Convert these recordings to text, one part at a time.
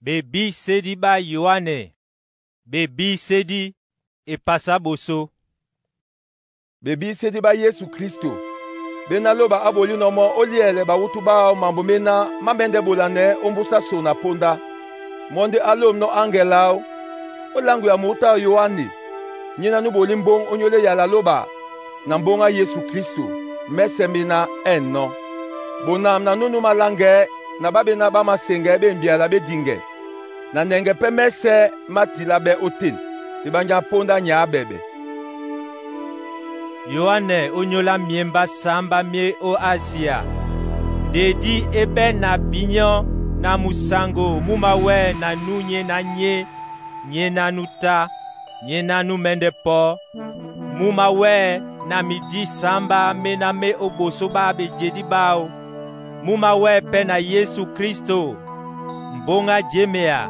Bebi sedi ba Yohane. Bebi sedi e pasa boso. Bebi sedi ba Yesu Kristo. Bena loba aboli nomo oliele ba utuba mambo mena mabende bolane ombusa so na ponda. Monde alom no angelao. Olangu ya muta Yohane. Nyina nuboli mbong onyole ya la loba. Na mbonga Yesu Kristo. Mesemina enno. Bonam na nunu malange na babe na ba masenge be mbiala be dinge. Na nenge pe mese matila be otin. Ibanja ponda nya bebe. Yohane onyola miemba samba mie o Asia. Dedi ebe na binyo na musango mumawe na nunye na nye na nuta, nye na numende po. Mumawe na midi samba me na me oboso ba be jedi bao. Mumawe pe na Yesu Kristo. Mbonga jemea.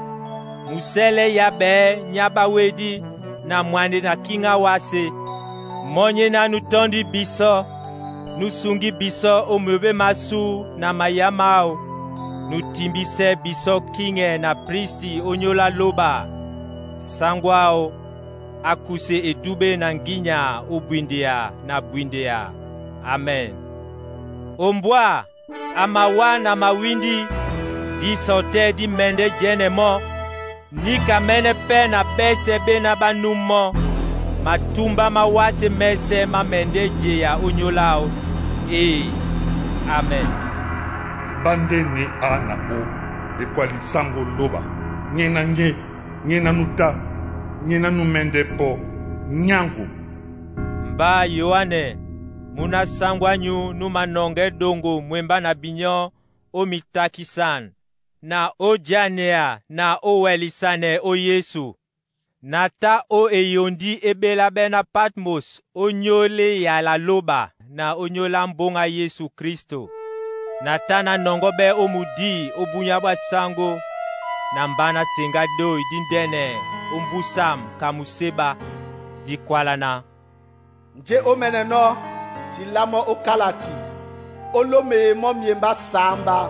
Musele yabe nyaba wedi na mwande na kinga wase. Monye na nutondi biso. Nusungi biso omebe masu na mayamao. Nutimbise biso kinge na pristi onyola loba. Sangwao. Akuse edube na nginya ubwindia na bwindia. Amen. Ombwa. Amawa na mawindi. Di sote di mende jenemo. Nika mene pe na bese be na banumo. Matumba mawase mese mamende jeya unyolao. Amen. Bande ni ana o. Ekwali sango loba. Nyena nuta. Nyena numende po. Nyangu. Mba Yohane. Muna sangwanyu numanonge dongo mwemba na binyo. O mitakisan. Na o janea na o welisane o Yesu. Nata o eyondi ebela bena Patmos o nyole ya la loba na o nyola mbonga Yesu Kristo. Nata na nongobe o mudi o bunyaba sango. Na mbana senga doi dindene o mbusam kamuseba di kwalana. Nje o meneno tilamo o kalati. O lome mo miemba samba.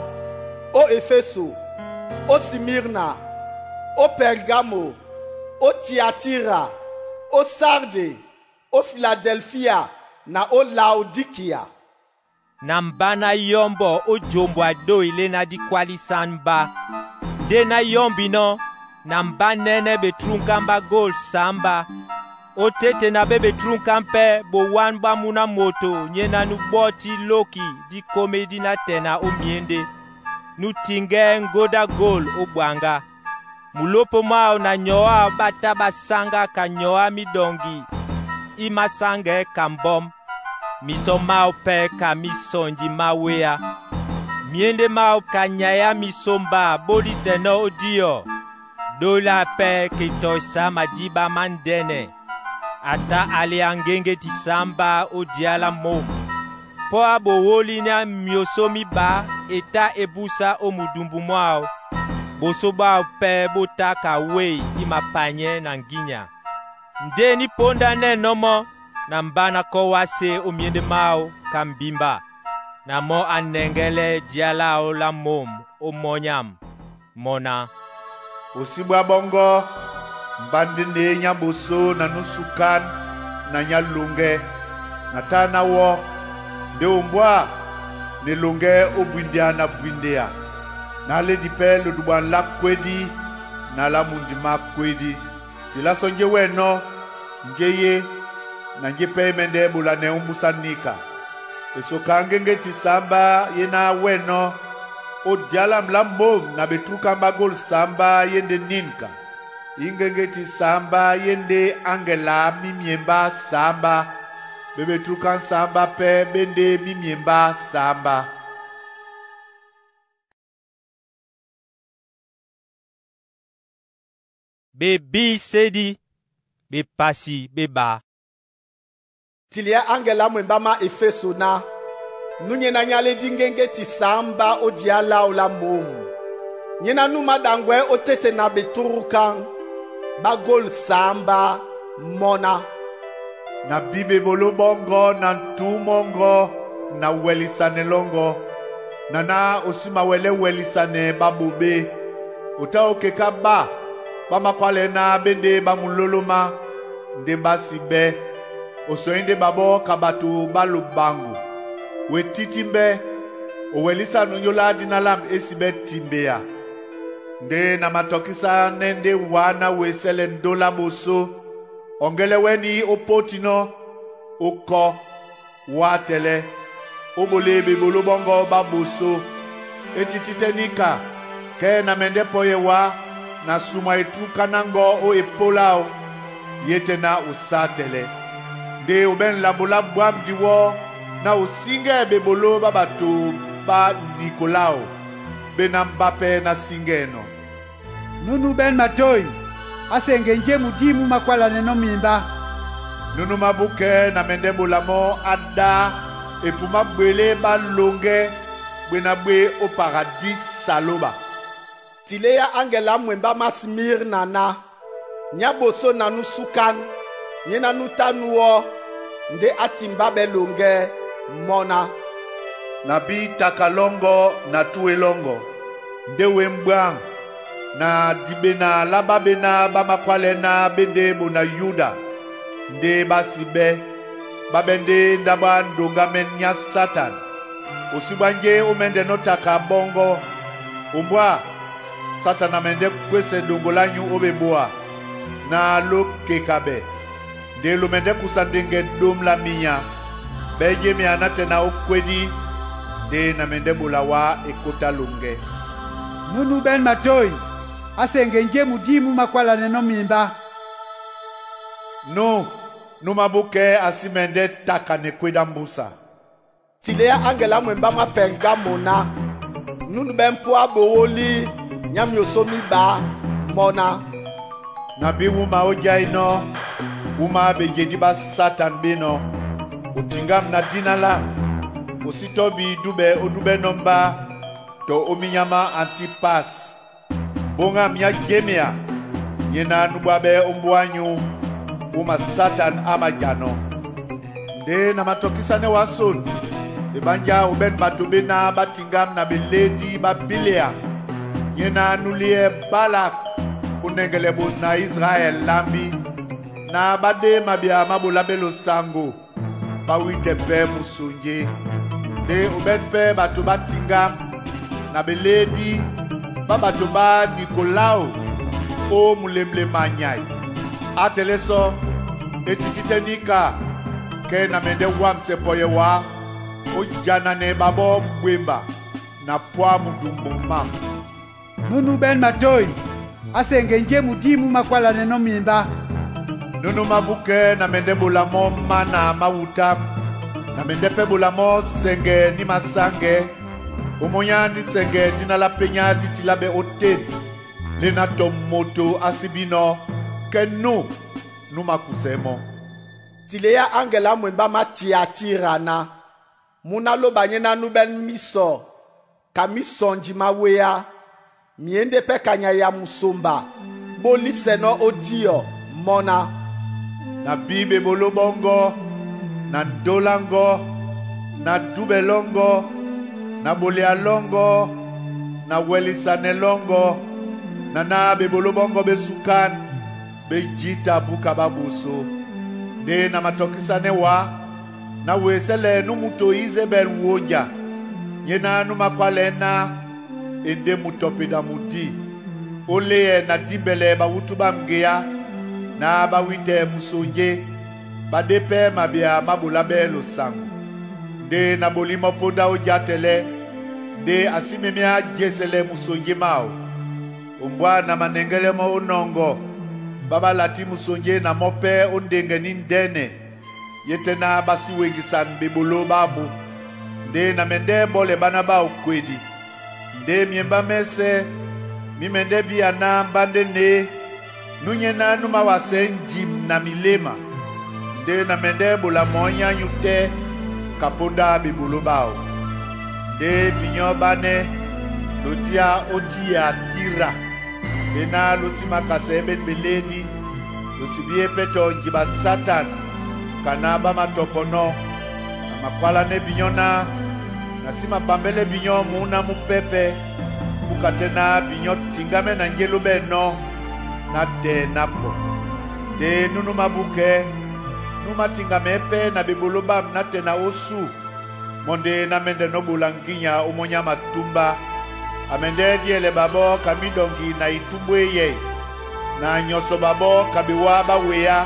O Efeso. O Simirna, o Pergamo, o Tiatira, o Sarde, o Philadelphia, na o Laodikia. Nambana yombo o jombo ado ile na di kwalisanba. De na yombi no, nambanene betrunkamba gold samba. O tete na bebe trunkampe bo wanba muna moto nyena nuboti loki di komedi na tena o miende. Nutinge ngoda gol obwanga. Mulopo mao na nyoa bata basanga ka nyoa midongi. Imasange kambom. Miso mao pe ka misonji mawea. Miende mao ka nyaya misomba bodi seno odio. Dola pe kitoisa majiba mandene. Ata aliangenge tisamba odiala mo. Po abo woli na myosomi ba eta ebusa omudumbu mwao. Bosoba pe botaka wei imapanye na nginya. Ndeni ponda ne nomo na mbana kowase omiende mao kambimba. Na mo anengele dialao la mom omonyam. Mona. Usibwa bongo mbandinde nyaboso na nusukan na nyalunge na tana wo. De umbwa nilunge obwindia na bwindia. Na le dipe le duban la kwedi na la mundima kwedi. Tila sonje weno njeye na njepe mende bulane umbusanika. Eso kangenge tisamba yena weno o diala mlambom na betruka mbagol samba yende ninka. Ingenge tisamba yende angela mimiemba samba. Bebe trukan samba pe bende mimiemba samba. Bebi sedi, be pasi beba. Tilia angela mwemba ma Efeso na. Nunye na nyale dingenge ti samba o diala o la momu. Nyena numa dangwe o tete na beturukan. Bagol samba mona. Na bibe bolo bongo na ntu mongo na welisane longo. Nana osima wele welisane babobe. uta okeka ba bamakwale na bende bamuloloma nde basibe osoinde babo kabatu balubangu wetitimbe owelisa nunyola dinalam esibe timbea nde na matokisa nende wana wesele ndola boso ongele weni opotino oko watele obolebe bolobongo baboso etititenika ke na mende poyewa na suma etruka nango o epolao yetena usatele nde uben labola bwam diwo na usinge bebolo babatu ba Nikolao benambape na singeno nunu ben matoi asenge nje mudimu makwala neno mimba nunu mabuke na mende bolamo ada epuma bwele balonge bwenabwe o paradis saloba tileya angela mwemba masmir nana nyaboso nanu sukan nyena nutanuo nde atimba belonge mona nabi takalongo na tuelongo nde wembang na dibena lababena bamakwale na bende bona Yuda nde basibe babende ndaba ndonga menya Satan osibanje omende notaka bongo umbwa Satan amende kwese dongolanyu obeboa na lokekabe nde lumende kusandenge dom la minya beje mi anatena okwedi de na mende bulawa ekota lunge nunu ben matoi asenge nje mudimu makwala neno mimba no numabuke asimende takane kweda mbusa tileya angela mwemba mapenga mona nunu ben poa bowoli nyamyosomi ba mona nabi wuma ojaino wuma bejedi ba Satan bino utingam na dinala usitobi dube odube nomba to ominyama Antipas bonga mya gemea yena nubabe ombwanyu uma Satan amajano nde na matokisane wason ebanja uben batubena batingam na beledi babilea yena nulie Balak unengelebu na Israel lambi na bade mabia mabulabelo sango bawite pe musunje de uben pe batu batingam na beledi babatu ba Nikolao o mulemle manyai ateleso etititenika ke na mende wamse poyewa o jana ne babo bwemba na poa mudumbo mam nunu ben matoi asenge nje mudimu makwala neno mimba nunu mabuke na mende bulamo mana mawuta na mende pe bulamo senge ni masange umonya ni senge dina la penya ditilabe oten lena tomoto asibino kenu numa kusemo tileya angela mwemba machiatirana muna loba nyena nuben miso kamisonji mawea miende pe kanya ya musumba boliseno odio mona na bibe bolobongo na ndolango na dubelongo na bolealongo na welisanelongo na bebolobongo besukan bejita buka babuso de na matokisane wa na wesele numuto Izebel wonja yena numakwalena ende mutopida mudi ole na dimbele ba wutuba mgeya na ba wite musonje badepe mabia mabulabelo sangu nde na bolimo ponda ojatele nde asimemia jesele musonje mao umbwa na manengele mo unongo baba lati musonje na mope ondenge nindene yetena basi wengisan bibulu babu nde na mende bole bana ba ukwedi nde miemba mese mimende biana mbande ne nunye na numa wase njim na milema nde na mende bula monya nyute kaponda bibulu bao nde binyo bane lotia otia tira bena lusima kasebe beledi lusibie peto njiba Satan kanaba matopono na makwala ne binyona nasima bambele binyo muna mupepe bukatena binyo tingame na ngelu beno na te napo. De nunu mabuke, numa tingame pe na bibulubam na te na osu. Monde na mende no bulanginya umonya matumba. Amende diele babo kamidongi na itubwe ye. Na nyoso babo kabiwa bawea.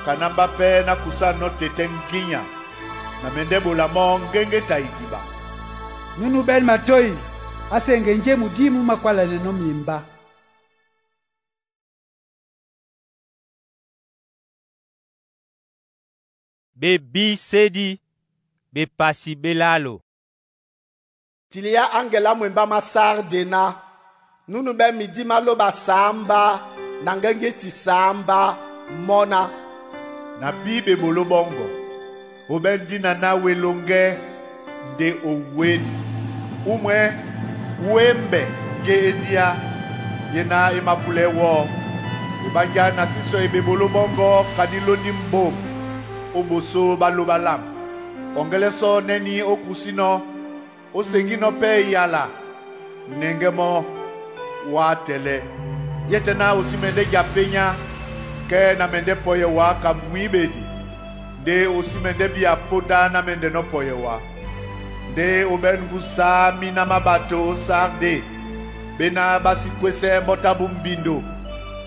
Kanamba pe na kusano tetenginya. Na mende bulamo ngenge taitiba. Nunu ben matoi asenge nje mudimu makwala neno mimba. Bebi sedi be pasi belalo. Tilia angela mwemba masar dena. Nunu ben midi maloba samba. Nangenge ti samba. Mona. Na bibe bolo bongo. Oben dina na welonge. De oweni. Umwe. Wembe. Je edia. Yena imapule wo. Ibanja na siso ebe bolo bongo. Kanilo nimbo. Oboso balobalam. Ongeleso neni okusino. Osengino pe yala. Nengemo. Watele. Yetena osimende japenya. Ke na mende poye wa kamwibedi. De osimende biya poda na mende no poye wa. De obengusa mina mabato sarde. Bena basi kwese mbota bumbindo.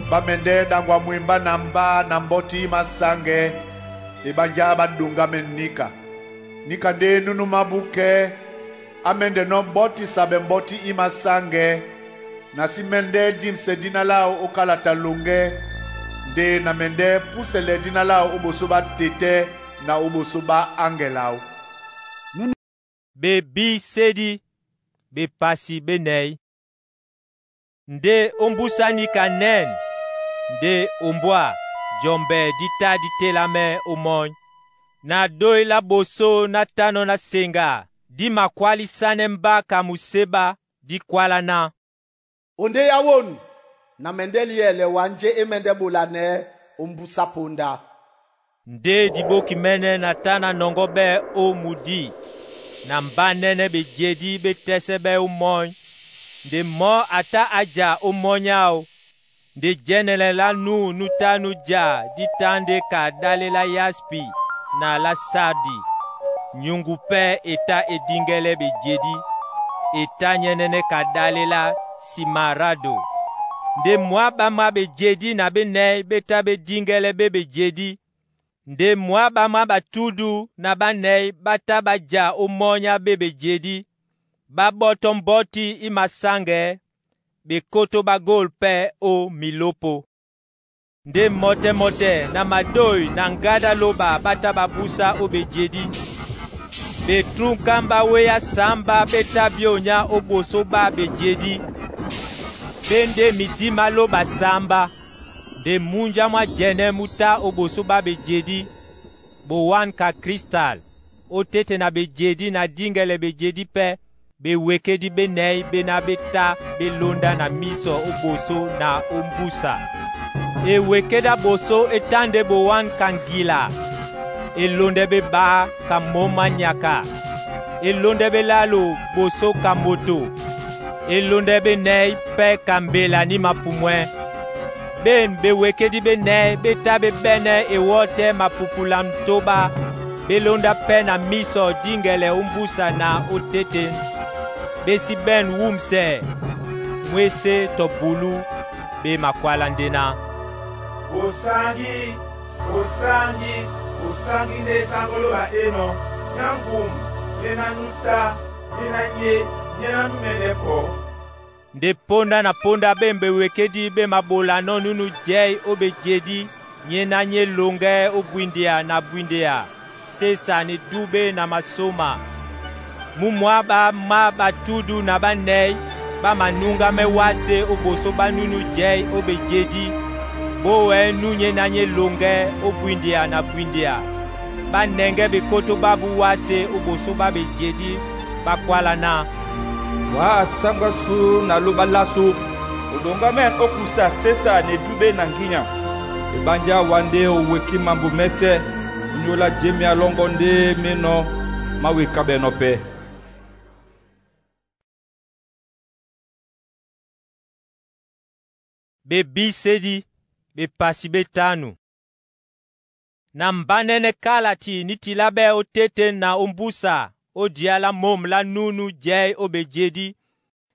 Bamende dangwa mwimba namba na mboti masange. Ibanja badunga menika. Nika de nunu mabuke. Amende no mboti sabe mboti imasange. Nasimende dimse dinalao okalata lunge. De na mende pusele dinalao obosoba tete na obosoba angelao. Bebi sedi be pasi benei. Nde ombusani kanen. Nde ombwa jombe dita ditelame omon. Na doi la boso na tano na senga. Di makwali sanemba kamuseba di kwala na. Onde yawon. Na mendeli ele wanje emende bulane umbusa punda. Nde diboki mene na tana nongobe o mudi. Na mba nene be jedi be tesebe o moy. Nde mo ata aja o monyao. Nde jenele la nu tanu ja di tande ka dale la yaspi na la sardi. Nyungu pe eta edingele be jedi. Eta nyenene ka dale la simarado. Nde mwaba mabe jedi na be nei beta be dingele bebe jedi. Nde mwaba maba tudu na ba nei bata ba ja omonya bebe jedi. Ba botom boti imasange. Be koto ba golpe o milopo. Nde mote na madoi na ngada loba bata babusa obe jedi. Be trunkamba weya samba beta bionya oboso ba be jedi. Bende midima loba samba. De munja mwa jene muta oboso ba be jedi. Bo wan ka kristal. O tete na be jedi na dingele be jedi pe. Be wekedi be nei be na beta be londa na miso oboso na ombusa. E wekeda boso etande bo wan kangila. E londe be ba ka moma nyaka. E londe be lalo boso ka moto. E londe be nei pe kambela ni mapumwe. Ben be wekedi be nei beta be bene e wote mapupulam toba. Be londa pe na miso dingele umbusa na otete. Besi ben wumse. Mwese to bulu be makwala ndena. Osangi ne sangolo ba eno. Nyangum, yena nuta, yena nye, yena numene po. Nde ponda na ponda bembe wekedi be mabola no nunu jei obe jedi. Nyena nye longe obwindia na bwindia. Sesa ni dube na masoma. Mumwaba maba tudu na ba nei. Ba manunga me wase oboso ba nunu jei obe jedi. Bowe nunye na nye longe obwindia na bwindia. Ba nenge be koto babu wase oboso ba be jedi. Ba kwala na. Wa asambwa su na loba lasu. Udonga men okusa sesa ne dube na nginya. Ibanja wande oweki mambu mese. Nyola jemi alongonde meno. Mawe kabe no pe. Bebi sedi bepasi betanu. Na mbanene kalati nitilabe otete na umbusa odiala mom la nunu jei obejedi.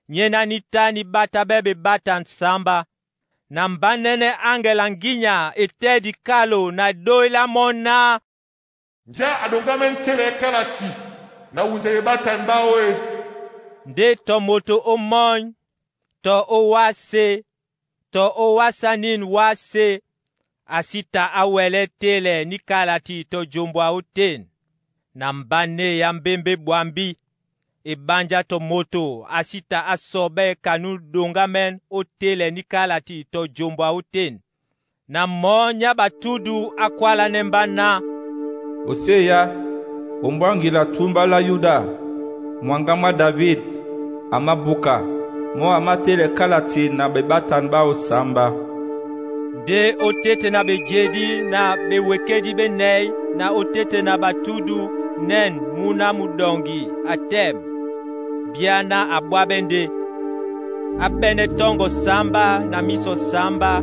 Nyena nitani bata bebe bata nsamba. Na mbanene angela nginya etedi kalo na doila mona. Ja adongamen tele kalati na wunde bata mbawe. Nde to moto omon, to owase, to owasanin wase. Asita awele tele ni kalati to jombwa uten. Na mbane ya mbembe bwambi. Ebanja to moto asita asobe kanu dongamen otele ni kalati to jombwa uten. Na monya batudu akwala nembana. Oseya, ombangila tumba la Yuda, mwangama David, amabuka, mo amatele kalati na bebatan ba osamba. De otete na bejedi na bewekedi benei na otete na batudu nen muna mudongi atem. Biana abwabende. Abene tongo samba na miso samba.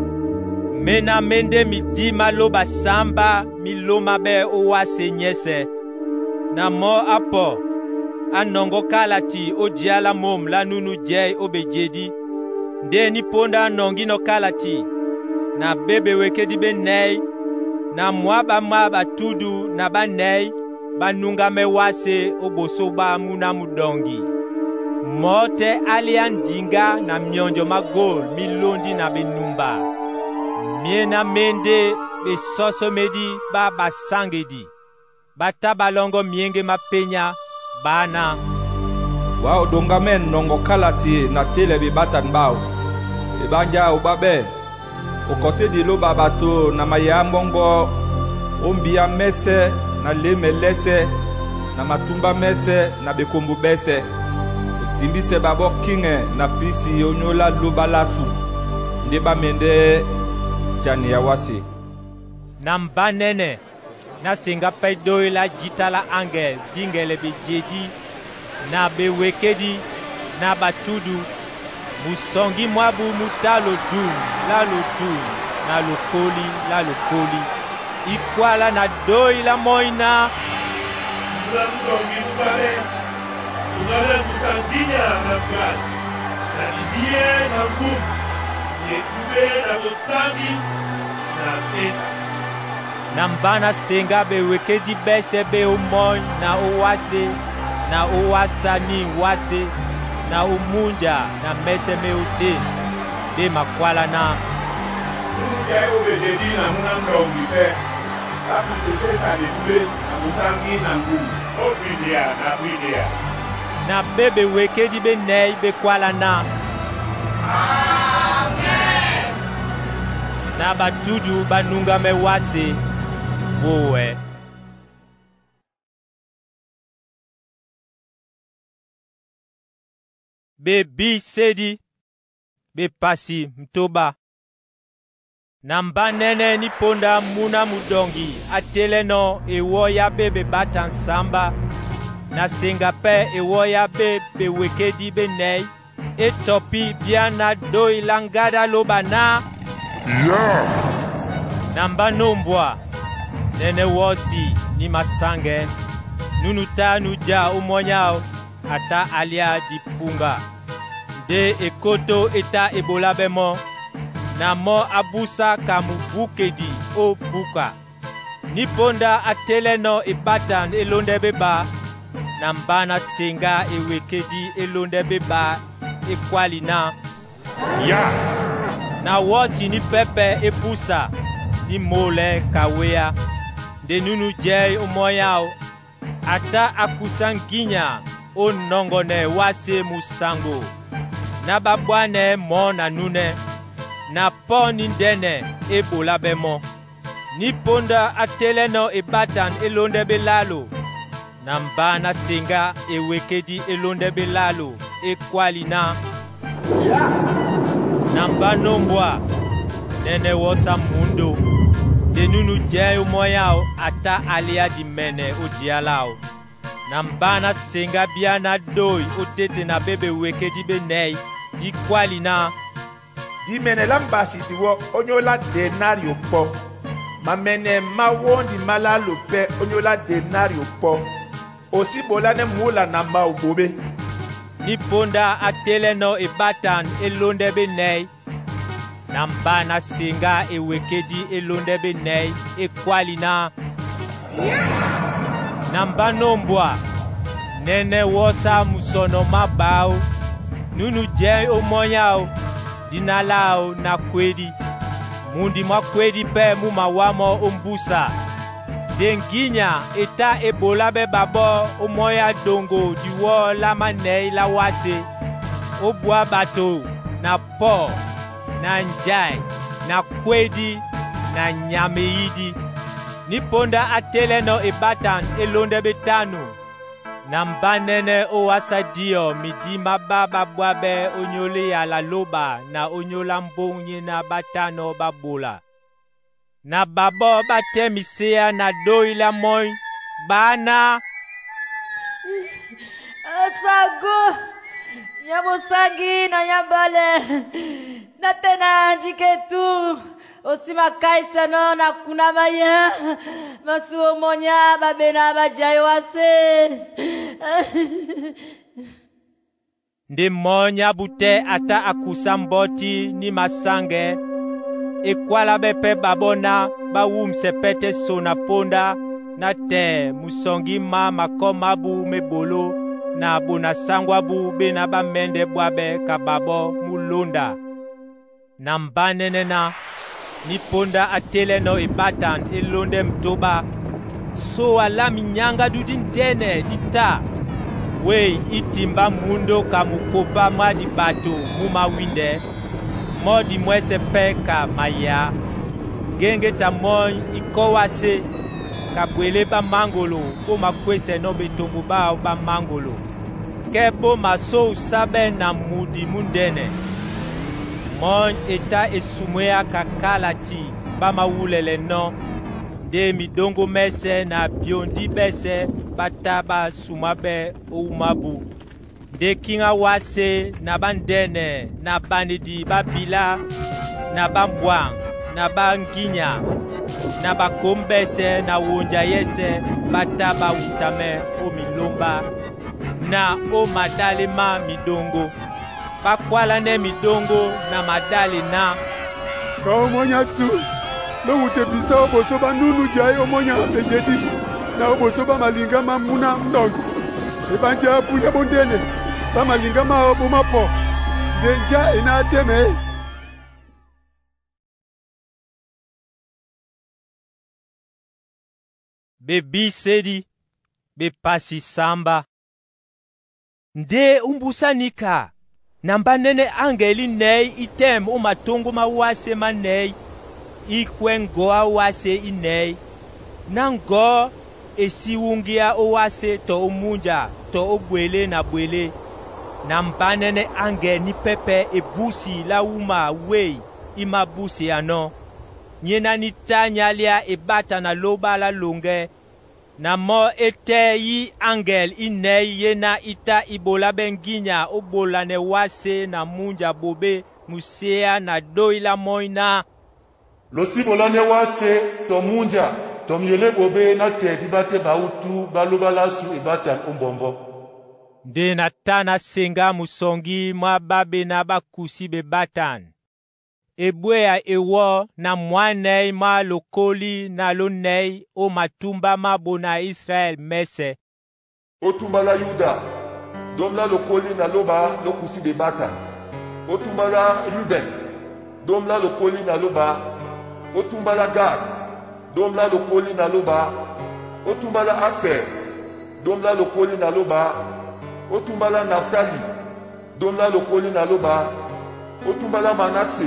Mena mende midima loba samba miloma be owase nyese. Na mo apo anongo kalati ojiala mom la nunu jei obejedi. Nde ni ponda anongino kalati. Na bebe wekedi benei. Na mwaba tudu na banei. Banunga mewase obosoba muna mudongi. Mote aliandinga na myonjo magol milondi na benumba. Miena mende besoso medi ba basangedi. Bata balongo mienge mapenya bana. Wao dongamen nongo kalati na tele bebatan bao. Ebanja obabe. Okote di lo babato na mayambongo. Ombia mese na leme lese. Na matumba mese na bekombu bese. Timbise babo kinge na pisi onyola lubalasu. Ndeba mende jani ya wasi. Na mbanene. Na singa peidoi la jitala angel dingele bejedi. Na bewekedi. Na batudu. Musongi mwabu mutalo dun. La lo dun. Na lokoli la lokoli. Ikwala na doi la moina. Mlamdongi mfale. Unale musanginya na mkali. Na libie na ngumu. Yekube na bosangi. Na sesa. Na mbana senga bewekedi bese be umoy na owase. Na owasa ni wase. Na umunja na mese meute. De makwala na. Unge obejedi na mlamdongi pe. Aku sesesa libie na bosangi na ngumu. Obidia na bidia. Na bebe wekedi benei bekwala na. Amen. Na batudu banunga mewase. Wowe. Bebi sedi. Bepasi mtoba. Na mbanene ni ponda muna mudongi. Ateleno ewoya bebe batan samba. Na sengape ewoya bebe wekedi benei. Etopi biana doi langada lobana. Na mbanombwa. Nene wosi ni masange. Nunuta nuja umonyao. Ata alia dipunga. De ekoto eta ebola bemo. Na mo abusa kamubukedi o buka. Niponda ateleno ibatan elonde beba. Na mbana senga ewekedi elonde beba ekwalina. Ya. Na wosi ni pepe ebusa. Ni mole kawea. De nunu jei umoyao. Ata akusanginya o nongone wase musango. Na babwane mo na nune. Na poni ndene ebola bemo. Ni ponda ateleno ebatan elonde belalo. Na mbana senga ewekedi elonde belalo ekwalina. Na mbanombwa nene wosa mundo. De nunu jei umoyao ata alia di mene ujialao. Na mbana senga biana doi otete na bebe wekedi benei di kwalina. di mene la mbasi di wo onyola denario po. Ma mene ma wondi malalo pe onyola denario po. Osi bola ne mula na ma ubobe. Ni ponda atele no ebatan elonde benei. Nambana singa ewekedi elonde benei ekwalina. Nambanombwa nene wosa musono mabao. Nunu je omonyao dinalao na kwedi. Mundi mwa kwedi pe mumawamo ombusa. Denginya eta ebola be babo omoya dongo diwo la manei la wase. Obwa bato na po na njai na kwedi na nyameidi. Niponda atele no ebatan elonde betanu. Nambanene owasadio midima baba bwabe onyole ya la loba na onyola mbonye na batano babola. Na babo batemisea na doila moy bana. Asago nyabosangi na nyabale na tena jiketu osima kaisa no na kuna maya masuo monya babena bajaiwase. Ndi monya bute ata akusamboti ni masange. Ekwala bepe babona ba wumsepete sona ponda na te musongi ma makomabu mebolo na bona sangwabu bena ba mende bwabe kababo mulonda. Nambanenena ni ponda atele no ibatan elonde mtoba so ala minyanga dudin dene dita. Wei itimba mundo kamukopa madi bato muma winde. Modi mwese peka maya. Genge tamoy ikowase. Kabwele ba mangolo. Po makwese no betongo ba mangolo. Kebo maso usabe na mudi mundene. Mon eta esumwea kakalati. Ba mawulele no. De midongo mese na biondi bese. Bataba sumabe oumabu. De kinga wase na bandene na banidi babila na bambwang na banginya na bakombese na wonja yese bataba utame o milomba na o madalema midongo bakwala ne midongo na madali na ka omonya su lo ute bisa oboso banunu jai omonya ejedi na oboso ba malinga mamuna mdongo ebanja punya bondene ba malinga ma obumapo denja ina teme. Bebi sedi be pasi samba nde umbusanika nambanene angeli nei item umatongo mawase manei ikwengo awase inei nango esiwungia owase to omunja to obwele na bwele nambanene ange ni pepe ebusi la uma wei imabusi ano nyena ni tanyalia ebata na loba la longe na mo ete yi angel inei yena ita ibola benginya obola ne wase na munja bobe musea na doila moina losibola ne wase to munja to myele bobe na tedi bate bautu baloba lasu ebata ombombo de na tana senga musongi mwa babe na bakusi bebatan ebwea ewo na mwanei ma lokoli na lonei o matumba mabona Israel mese otumba la Yuda dom la lokoli na loba lokusi bebata otumba la Ruben dom la lokoli na loba otumba la Gad dom la lokoli na loba otumba la Aser dom la lokoli na loba otumba la Naftali dom la lokoli na loba otumba la Manase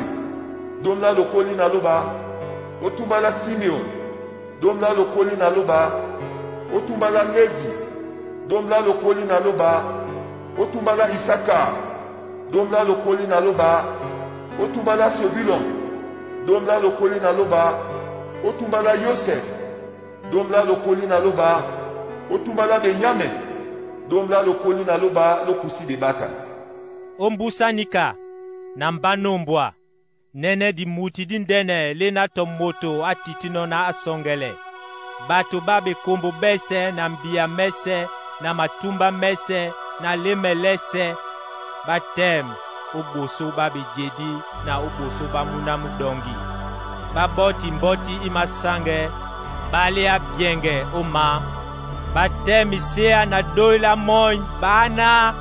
dom la lokoli na loba otumba la Simeon dom la lokoli na loba otumba la Levi dom la lokoli na loba otumba la Isaka dom la lokoli na loba otumba la Sebulon dom la lokoli na loba otumba la Yosef dom la lokoli na loba otumba la Benyamin dom la lokoli na loba lokusi bebata ombusanika nambanombwa nene di muti di ndene le na tomoto atitino na asongele. Bato babe kombo bese na mbia mese na matumba mese na lemelese. Batem oboso babe jedi na oboso bamuna mudongi. Baboti mboti imasange bale abienge oma. Batem isea na doila moy bana.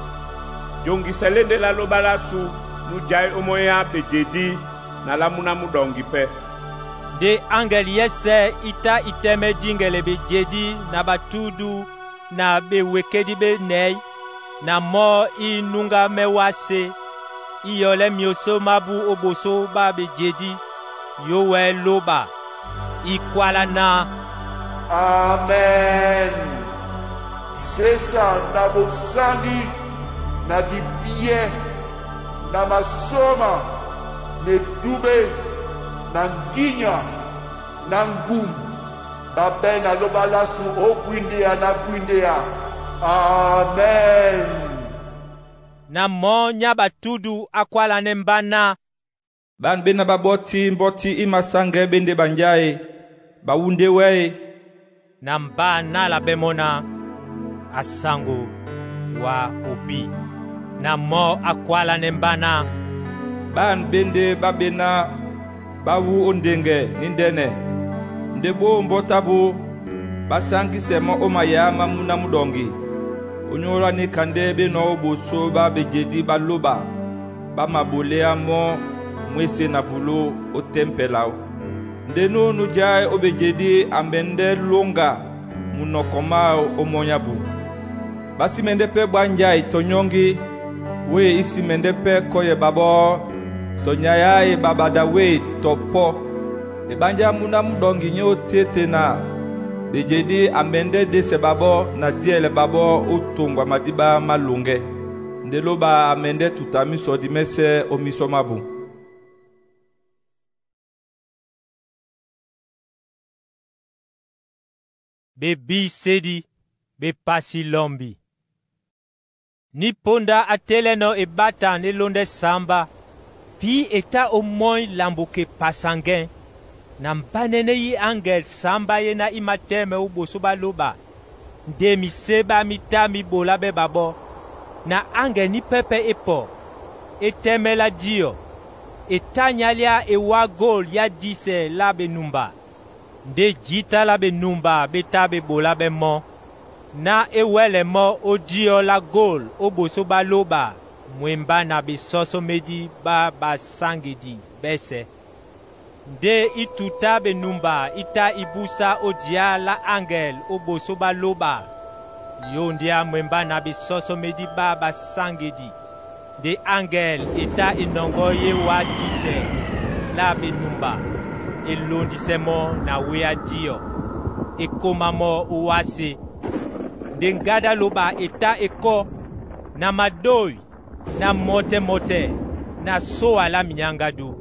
Jongi selende la lobalasu nujai omoya bejedi na lamuna mudongi pe. De angel yese ita iteme dingele bejedi na batudu na bewekedi be nei na mo inunga mewase iyole mioso mabu oboso ba bejedi yowe loba ikwala na Amen. Sesa na bosangi na dibie na masoma ne dube na nginya na ngum babe na lobalasu okwindea na kwindea. Amen. Na mo nya batudu akwala nembana. Ban bena baboti mboti imasange bende banjaye bawunde weye Na mba na la bemona asango wa obi. Na mo akwala nembana. Ban bende babena bawu ondenge nindene ndebo mbotabu basangi semo omaya mamuna mudongi onyola ni kandebe no oboso babejedi baloba bamabole amo mwese na bulo o tempelao ndeno nujai obejedi ambende longa munokoma omonyabu basi mende pe banjai tonyongi we isi mende pe koye babo tonyaya babada we topo ebanja muna mudongi nyo tete na bejedi ambende dese babo na diele babo utungwa madiba malunge ndeloba amende tutamiso dimese omiso mabu. Bebi sedi be pasi lombi. Ni ponda ateleno e bata ne londe samba. Pi eta o moy lambuke pasangen. Na mbanene yi angel samba ye na imateme uboso baloba. Ndemi seba mitami bola be babo. Na angel ni pepe epo. Eteme la dio. Etanyalia e wagol ya dise la be numba. Nde jita la be numba beta be bola be mo. Na ewele mo o dio la gol oboso baloba. Mwemba na be soso medi ba sangedi bese. Nde ituta be numba ita ibusa o dia la angel oboso baloba. Yo ndia mwemba na be soso medi ba sangedi. De angel ita inongo ye wa dise la be numba. Elondisemo na wea dio. Ekomamo uwase. Dengada loba eta eko na madoi na mote na soa la minyangadu.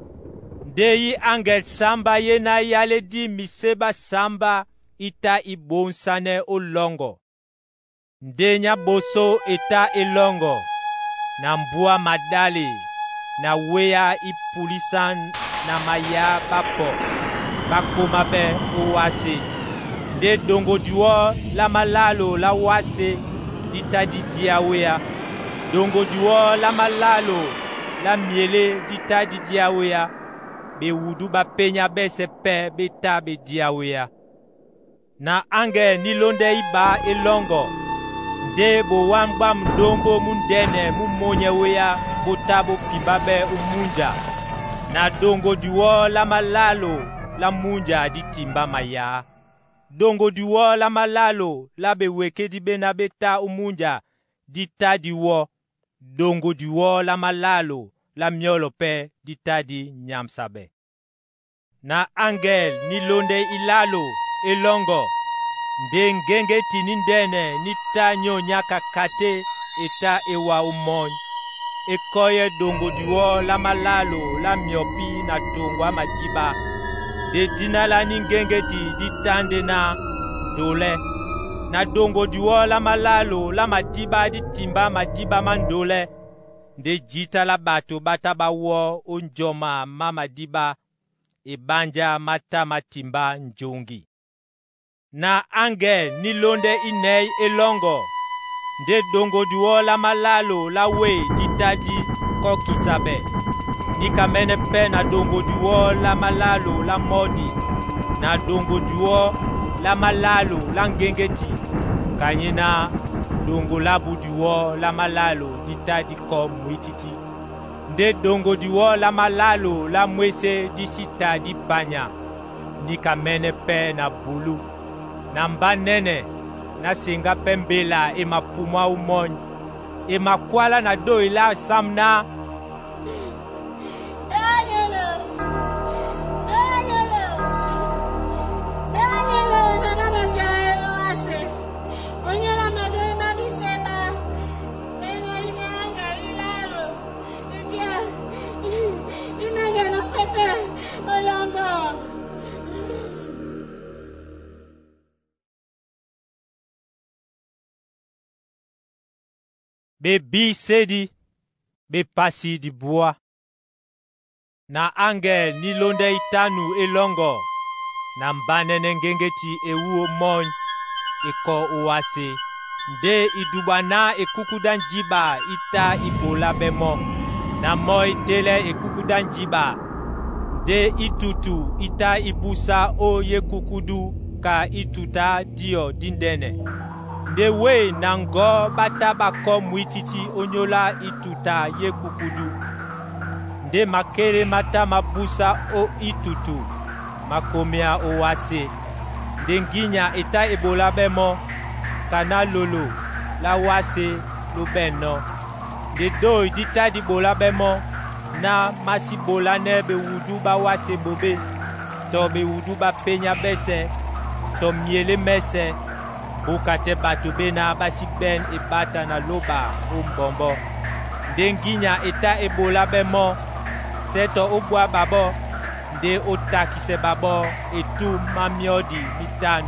Deyi angel samba ye na yale di miseba samba ita ibonsane olongo. Ndenya boso eta elongo. Na mbua madali na wea ipulisan na maya bapo. Bakoma be uwase. De dongo duo la malalo la wase ditadi diawea. Dongo duo la malalo la miele ditadi diawea. Be wudu ba penya be sepe be tabe diawea. Na ange nilonde iba elongo. De bo wamba mdongo mundene mumonye wea botabo pimbabe umunja. Na dongo duo la malalo la munja ditimba maya. Dongo diwo la malalo la be weke di bena beta umunja dita diwo. Dongo diwo la malalo la miolo pe dita di nyamsabe. Na angel nilonde ilalo elongo. Nde ngenge tinindene nita nyaka kate eta ewa umoy. Ekoye dongo diwo la malalo la miopi na tongwa madiba. De dinala ningenge di tande na dole. Na dongo diwo la malalo la madiba di timba madiba mandole. nde jita la bato bata bawo o njoma mama diba e banja mata matimba njongi. Na angel ni londe inei elongo nde dongo duo la malalo la we ditadi kokisabe. Ni kamene pe na dongo duo la malalo la modi na dongo duo la malalo la ngengeti kanyina dongo la buduo la malalo ditadi ko mwititi nde dongo duo la malalo la mwese disita di banya. Ni kamene pe na bulu na mbanene na singa pembela e mapuma umon e makwala na doila samna be bi sedi be pasi di bois. Na angel ni londe itanu elongo na mbanene ngengeti ewu mon eko uwase nde idubana ekukudan jiba ita ibola bemo na moi tele ekukudan jiba nde itutu ita ibusa o yekukudu ka ituta dio dindene nde we nango bata bako mwititi onyola ituta yekukudu nde makere mata mabusa o itutu makomea o wase nde nginya ita ebola bemo kana lolo la wase lubeno nde doi dita di bola bemo na masibola nebe wudu ba wase bobe to be wudu ba penya bese to miele mese bukate batu bena basi ben e bata na loba umbombo nde nginya ita ebola bemo seto obwa babo nde otakise babo etu mamiodi mitanu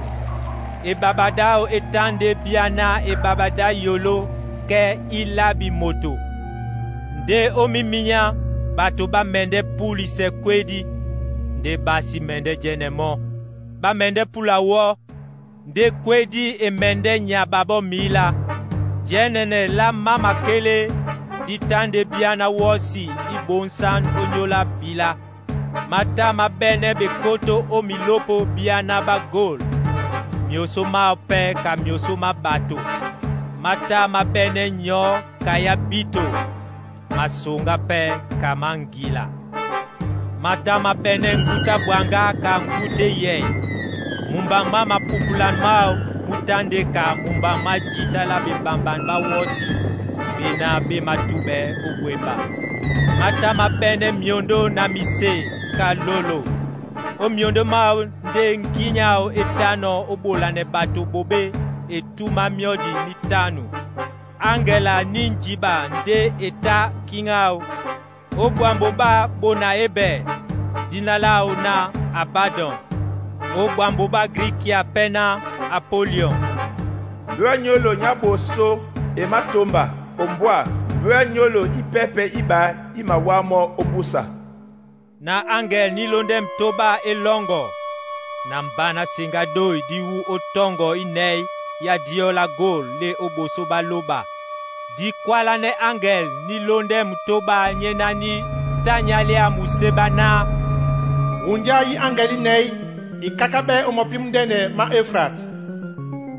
e babadao etande biana e babada yolo ke ilabi moto nde omiminya bato ba mende puli se kwedi nde basi mende jenemo ba mende pula wo nde kwedi e mende nya babo mila jenene la mama kele ditande biana wosi ibonsan onyola bila mata mabene bekoto o milopo biana bagol mioso ma pe ka mioso ma bato mata mabene nyo kaya bito masonga pe ka mangila mata mabene nguta bwanga ka ngute ye mumba mama pukulan mau mutande ka mumba majita la bibamban ba wosi bina be matube ogweba mata mabene miondo na mise ka lolo o miondo mau nde nginyao etano obolane bato bobe etuma miodi mitanu angela ninjiba nde eta kingao obwambo ba bona ebe dinalao na Abaddon obwambo ba Grikia pena Apollyon Luanyolo nyaboso ematomba ombwa luanyolo ipepe iba imawamo ombusa na angel nilonde mtoba elongo na mbana singa doi diwu otongo inei ya diola gol le oboso baloba di kwala ne angel nilonde mtoba nyenani tanyalea musebana unja yi angel inei ikakabe omopimdene ma Efrat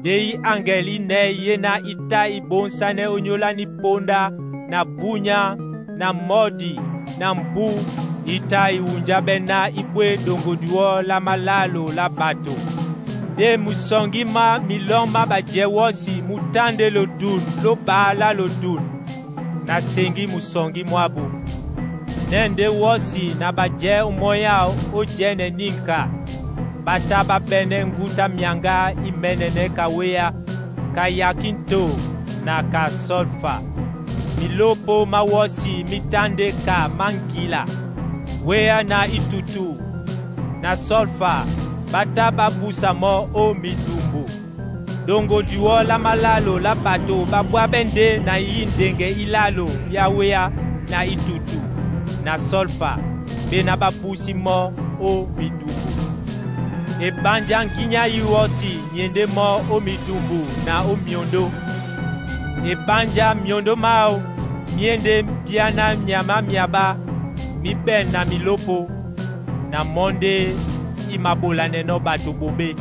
dei angel inei yena ita ibonsane onyola ni ponda na bunya na modi na mbu ita iunjabe na ibwe dongoduo la malalo la bato de musongi ma miloma bajewosi mutande lo dun lo bala lo dun na sengi musongi mwabu nende wosi na baje umoya o jene ninka bataba bene nguta mianga imenene kawea kayakinto na ka solfa milopo mawosi mitande ka mangila wea na itutu na solfa bataba busamo o midumbu dongo diwo la malalo la bato babwabende na yindenge ilalo yawea na itutu na solfa bena bapusi mo o midumbu ebanja nginya yiwosi nyende mo o midumbu na o miondo ebanja miondo mao miende piana miama miaba miben na milopo na monde imabolane no bato bobe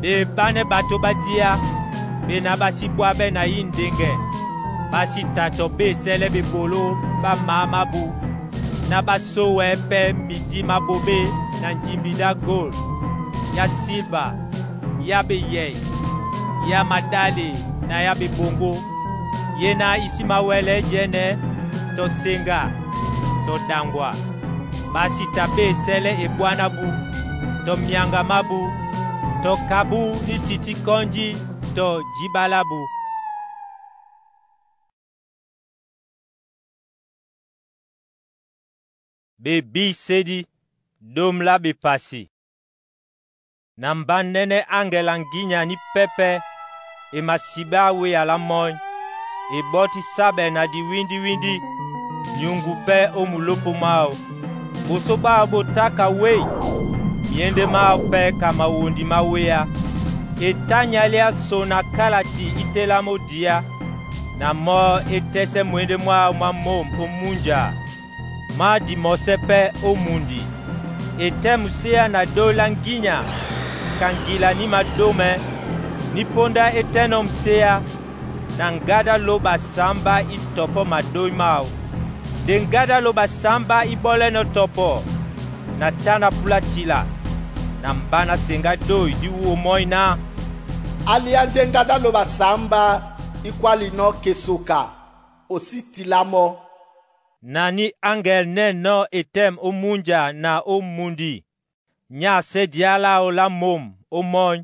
de bane bato badia bena basibwa be na yindenge basi tato be sele be bolo ba mama bu na basowe pe midi mabobe na njimbida gold ya silva ya be ye ya madali na ya be bongo yena isimawele jene to senga to dangwa basi tabe sele e bwana bu to mianga mabu to kabu ni titi konji to jibalabu. Bebi sedi dom la be pasi. Nambanene angelanginya ni pepe e masiba we ala moy e boti sabe na di windi nyungu pe omulopo mao bosoba botaka we yende mao pe kama wondi mawea etanyalia sona kalati itela modia na mo etese mwende mwa mom omunja ma di mosepe omundi etemusia na dolanginya kangila ni madome ni ponda etenom sea na ngada loba samba itopo madoi mao de ngada loba samba ibole no topo na tana pulatila na mbana senga doi di uo moina alianje ngada loba samba ikwali no kesoka ositilamo nani angel ne no etem omunja na omundi nya sediala o la mom o moy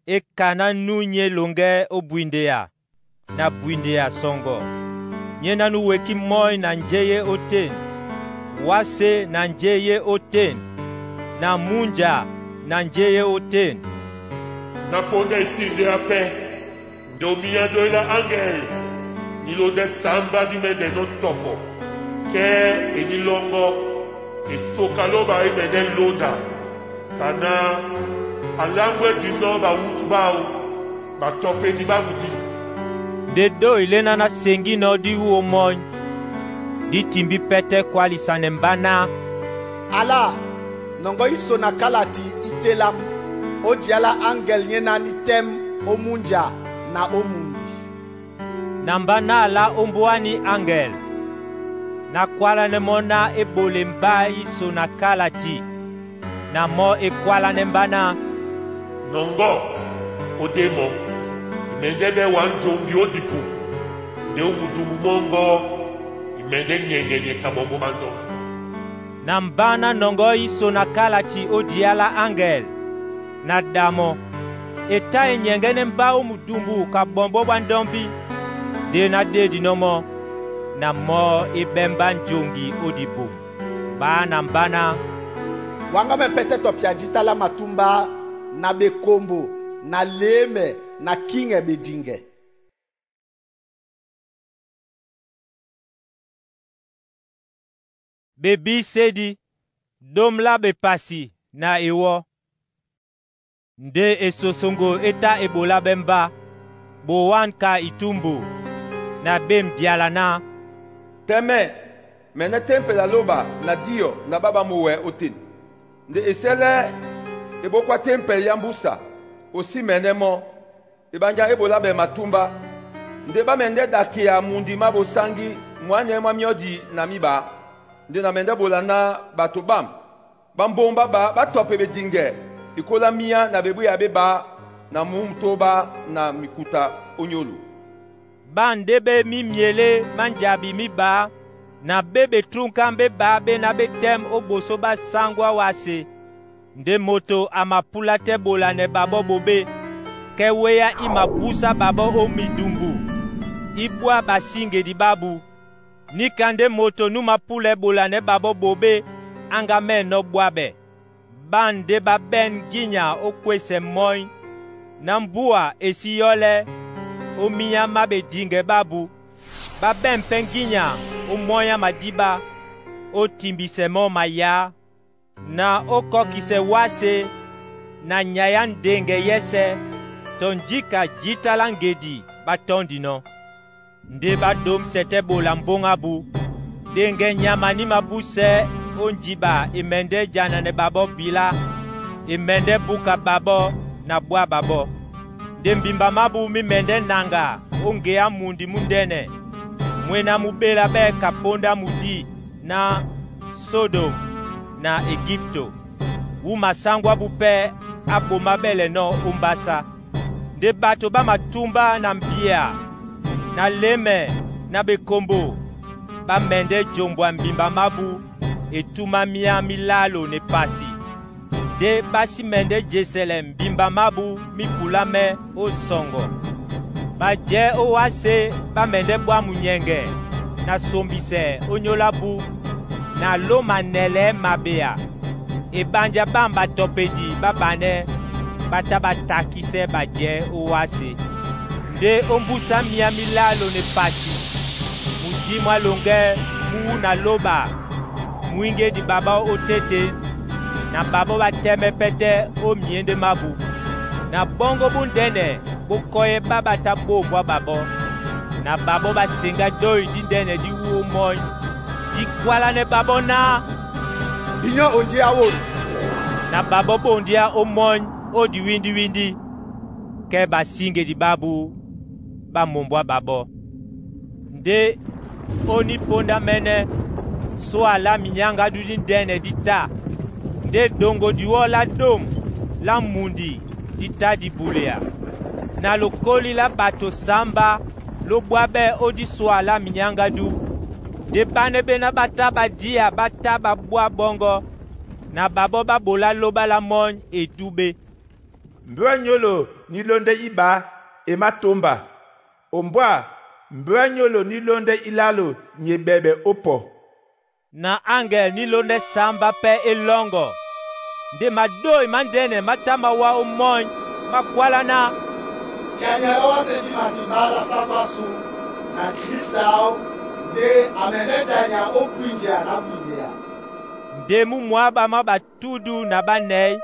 e kana nunye longe o buindea na buindea songo nyena nu weki moy na njeye oten wase na njeye oten na munja na njeye oten na ponda isinde ape domia doila angel nilo de samba di mede no topo ke enilongo esokaloba emede loda kana alangwe di no ba wutubao ba tope di ba wuti de do ilena na sengi no di uo moy di timbi pete kwali sanembana ala nongo iso na kalati itelam ojiala angel nyena nitem omunja na omundi nambana la ombuani angel na kwala ne mona ebole mba iso na kalati na mo ekwala nembana nongo odemo imendebe wanjongi odiku de umudumu mongo imende nyengenye kamongo mando nambana nongo iso na kalati odiala angel na damo eta enyengene mba omudumbu ka bombo bandombi de na dedi nomo na mo ibemba njongi odibu ba nambana wanga mepete topia jitala matumba na bekombo na leme na kinge bedinge bebi sedi dom la be pasi na ewo nde esosongo eta ebola bemba bowan ka itumbu na bem bialana teme mene tempe la loba na dio na baba muwe otin nde esele ebokwa tempe ya mbusa osi menemo ebanja ebola be matumba nde bamende dakia mundi mabosangi mwanye mwa miodi na miba nde na mende bolana bato bambomba batope bedinge ikola mia na bebu ya beba na mumtoba na mikuta onyolu bandebe mi miele manjabi mi ba na bebe trunkambe ba be na betem oboso ba sangwa wase nde moto amapula te bolane babo bobe ke weya imabusa babo omidumbu ibwa basinge di babu nikande moto numapule bolane babo bobe angame no bwabe bande ba ben ginya okwese moy na mbua esi yole o miya mabe dinge babu ba bempenginya o moya madiba o timbisemo maya na o kokise wase na nyayan denge yese tonjika jitalangedi batondino nde badom sete bola mbonga bu denge nyamani mabuse onjiba imende jana ne babo bila imende buka babo na bwa babo dembimba mabu mimende nanga ongea mundi mundene mwena mubela be kaponda mudi na Sodom na Egipto umasangwa bupe abo mabele no umbasa de bato ba matumba na mbia na leme na bekombo ba mende jombwa mbimba mabu etuma mia milalo ne pasi de basi mende Jerusalem bimba mabu mikulame o songo ba je o wase ba mende bwa munyenge na sombise onyolabu na loma nele mabea e banja bamba topedi babane batabatakise baje o wase de ombusa mia milalo ne pasi mudi mwalonge mu na loba mwinge di baba otete na babo bateme pete o miende mabu na bongo bundene bokoye baba tabobwa babo na babo basinga doi di dene di uo moy di kwala ne babo na binyo ondia wo na babo bondia o moy o di windi ke basinge di babu ba mombwa babo nde oni ponda mene so ala minyanga du dene di ta de dongo diwo la dom la mundi dita di bulea na lokoli la bato samba lo bwabe odi swala minyanga du de bane bena bataba dia bataba bwa bongo na babo babola loba la mon e dube mbwanyolo nilonde iba e matomba ombwa mbwanyolo nilonde ilalo nyebebe opo na angel nilonde samba pe elongo de madoi mandene matama wa umon makwala na chanyala waseti matibala sabasu na kristal de amene chanya okwinja na budia de mu mwaba mabatudu na banei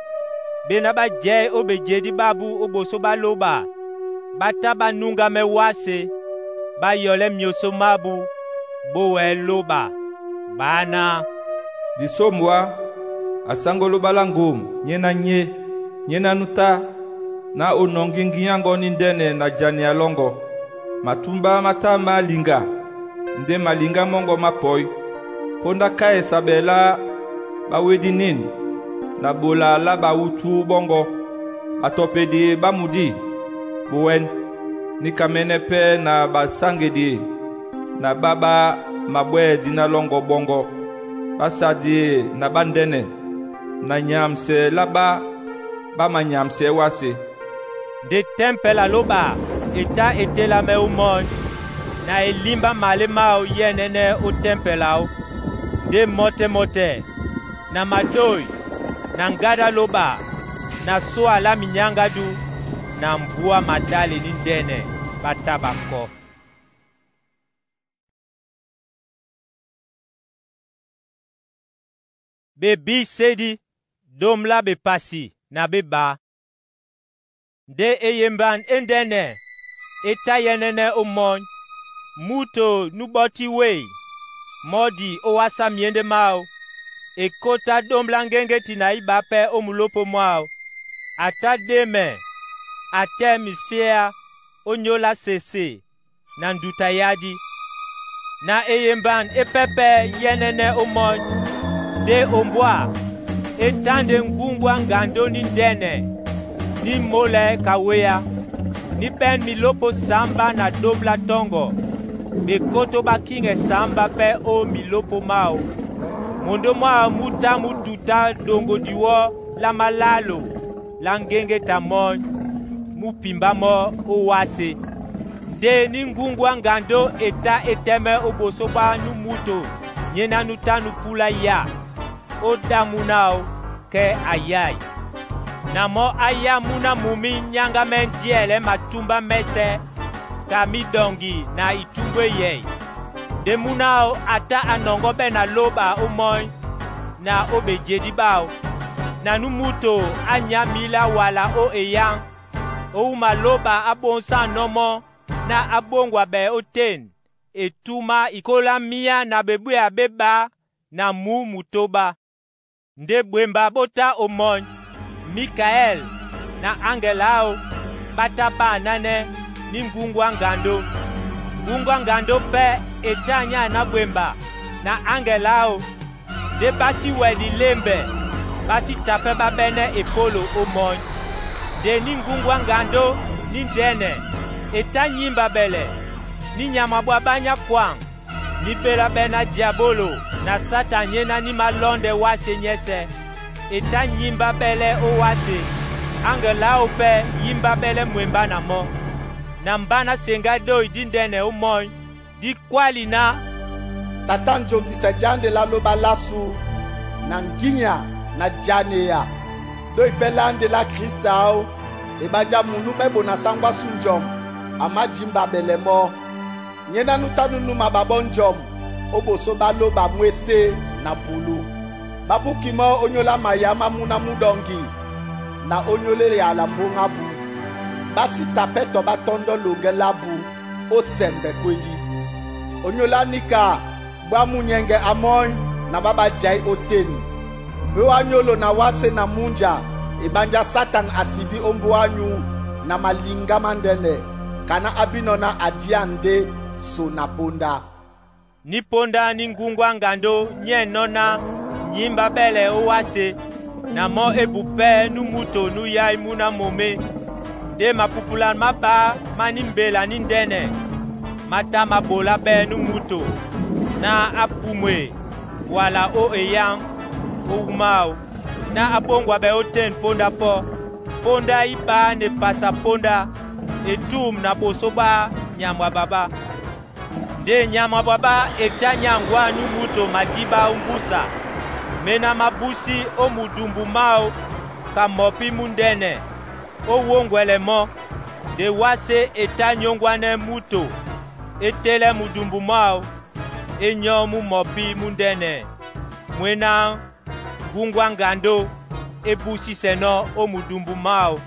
be na baje obejedi babu oboso baloba bataba nunga mewase bayole myoso mabu bowe loba bana disomwa asangolo balangum nyena nyena nuta na onongingi yango nindene na jani ya longo matumba mata malinga nde malinga mongo mapoi ponda kae sabela bawedi nin na bola la bawutu bongo atopedi bamudi bowen ni kamene pe na basangedi na baba mabwe dina longo bongo basadi na bandene na nyamse laba ba manyamse wase de tempela loba eta etela me umon na elimba malema yenene o tempela de mote na madoi na ngada loba na swala minyanga du na mbua madali ni ndene batabako bebi sedi domla be pasi na beba de eyemban endene etayenene umon muto nuboti wei modi owasa miende mao ekota domla ngengeti na ibape omulopo mwao ata deme ate misea onyola sese na nduta yadi na eyemban epepe yenene umon de ombwa etande ngungwa ngando ni ndene ni mole kawea ni ben milopo samba na dobla tongo bekoto bakinge samba pe o milopo mao mondo mwa muta mututa dongo diwo la malalo la ngenge tamon mupimba mo owase de ni ngungwa ngando eta eteme obosoba numuto nyena nutanu pula ya odamunao ke ayai na mo aya muna mumi nyanga men diele matumba mese ka midongi na itungwe ye. De munao ata anongo be na loba umoy na obejedi bao. Na numuto anya mila wala o eyang. O maloba abonsa nomo na abongwa be oten. Etuma ikola mia na bebu abeba na mu mutoba. Nde bwemba bota omon. Mikael na angelao bataba nane ni ngungwa ngando. Ngungwa ngando pe etanya na bwemba na angelao. De basi wedi lembe. Basi tape babene epolo omon. De ni ngungwa ngando ni dene. Eta nyimba bele. Ni nyamabwa banya kwang. Ni bela bena diabolo. Na satanye na ni malonde wase nyese. Eta nyimba bele o wase. Angela ope yimba bele mwemba na mo. Na mbana senga do idindene omon. Di kwali na. Tata njongisa jande la loba lasu. Na nginya na janeya. Do ipelande la kristao. Ebaja munu mebo na sangwa sunjom. Ama jimba bele mo. Nyena nutanunu mababonjom. Oboso baloba mwese na pulu. Babuki mo onyola mayama muna mudongi. Na onyole ya la mbungabu. Basi tapeto batondo lugelabu. Osembe kwedi. Onyola nika. Bwa munyenge amoy. Na baba jai oteni. Mbewa nyolo na wase na munja. Ebanja satan asibi ombuanyu. Na malinga mandene. Kana abino na adiande. So na ponda. Ni ponda ni ngungwa ngando nye nona nyimba bele owase na mo ebupe nu muto nu yai muna mome de mapupula maba manimbela ni ndene mata mabola be nu muto na apumwe wala o eyang o umao na abongwa be oten ponda po ponda iba ne pasa ponda etum na bosoba nyamwa baba de nyama baba etanyangwa numuto madiba umbusa mena mabusi o mudumbu mao kamopi mundene o wongwele mo de wase etanyongwane muto etele mudumbu mao enyomu mopi mundene mwena ngungwa ngando ebusi seno o mudumbu mao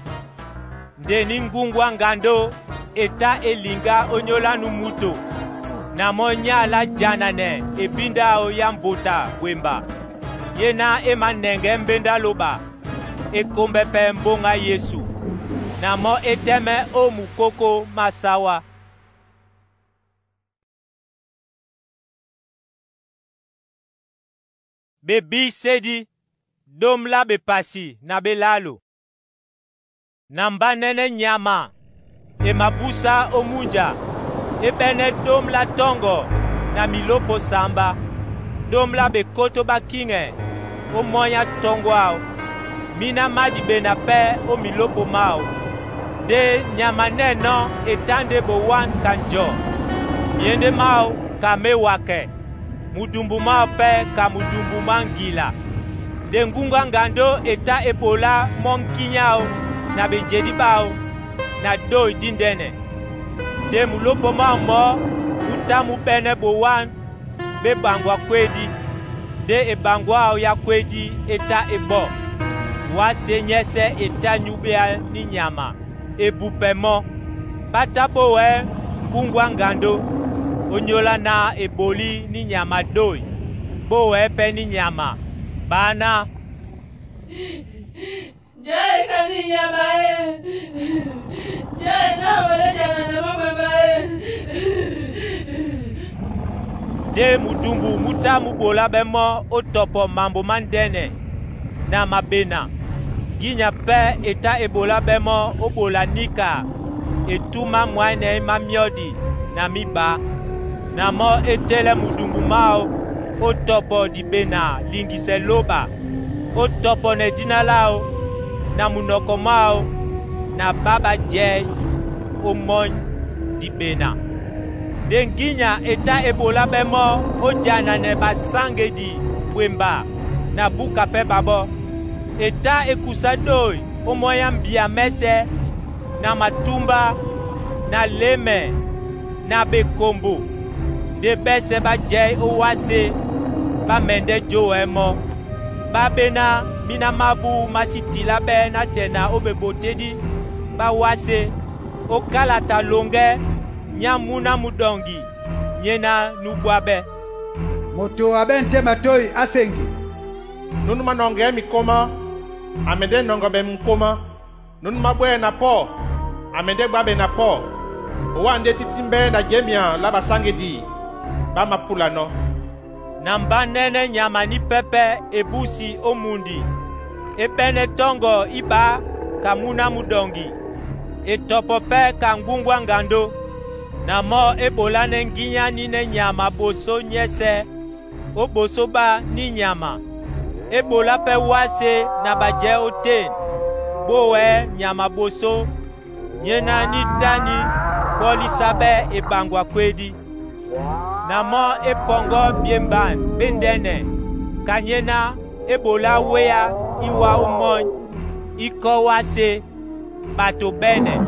de ni ngungwa ngando eta elinga onyola numuto na monya la janane ebinda o yambota wemba yena emanenge mbenda loba ekombe pe mbonga Yesu na mo eteme o mukoko masawa bebi sedi domla bepasi na belalo namba nene nyama emabusa omunja ebene dom la tongo na milopo samba dom la bekoto bakinge o moya tongwao mina madi bena pe o milopo mao de nyamane no etande bo wan kanjo miende mao kame wake mudumbu mao pe ka mudumbu mangila de ngunga ngando eta ebola monkinyao na bejedi bao na do idindene de mulopo mambo utamu bene bowan be bangwa kwedi de ebangwa ya kwedi eta ebo wase nyese eta nyubea ni nyama ebupemo batabo we ngungwa ngando onyola na eboli ni nyama doi bo we pe ni nyama bana Jai kani nyama Jai na wale jana na mababa de mudumbu mutamu bola bemo otopo mambo mandene na mabena ginya pe eta ebola bemo obola nika etuma mwane mamiodi na miba na mo etele mudumbu mao otopo di bena lingise loba otopo ne dinalao na munoko mao na baba jay omon di bena denginya eta ebola bemo ojana ne basange di wemba na buka pe babo eta ekusadoi omoya mbia mese na matumba na leme na bekombo nde bese ba jei o wase ba mende joe mo ba bena mina mabu masitila be na tena obebotedi ba wase o kalata longe nyamuna mudongi nyena nubwabe moto abente matoi asengi nunu manonge mikoma amende nongobe mkoma nunu mabwe na po amende gbabe na po owande titimbe na jemia laba sangedi ba mapula no na mba nene nyama ni pepe ebusi omundi ebene tongo iba kamuna mudongi etopo pe kangungwa ngando na mo ebola nenginya nine nyama boso nyese o boso ba ni nyama ebola pe wase na baje oten bowe nyama boso nyena ni tani polisabe ebangwa kwedi na mo epongo biemban bendene kanyena ebola wea iwa umon iko wase bato bene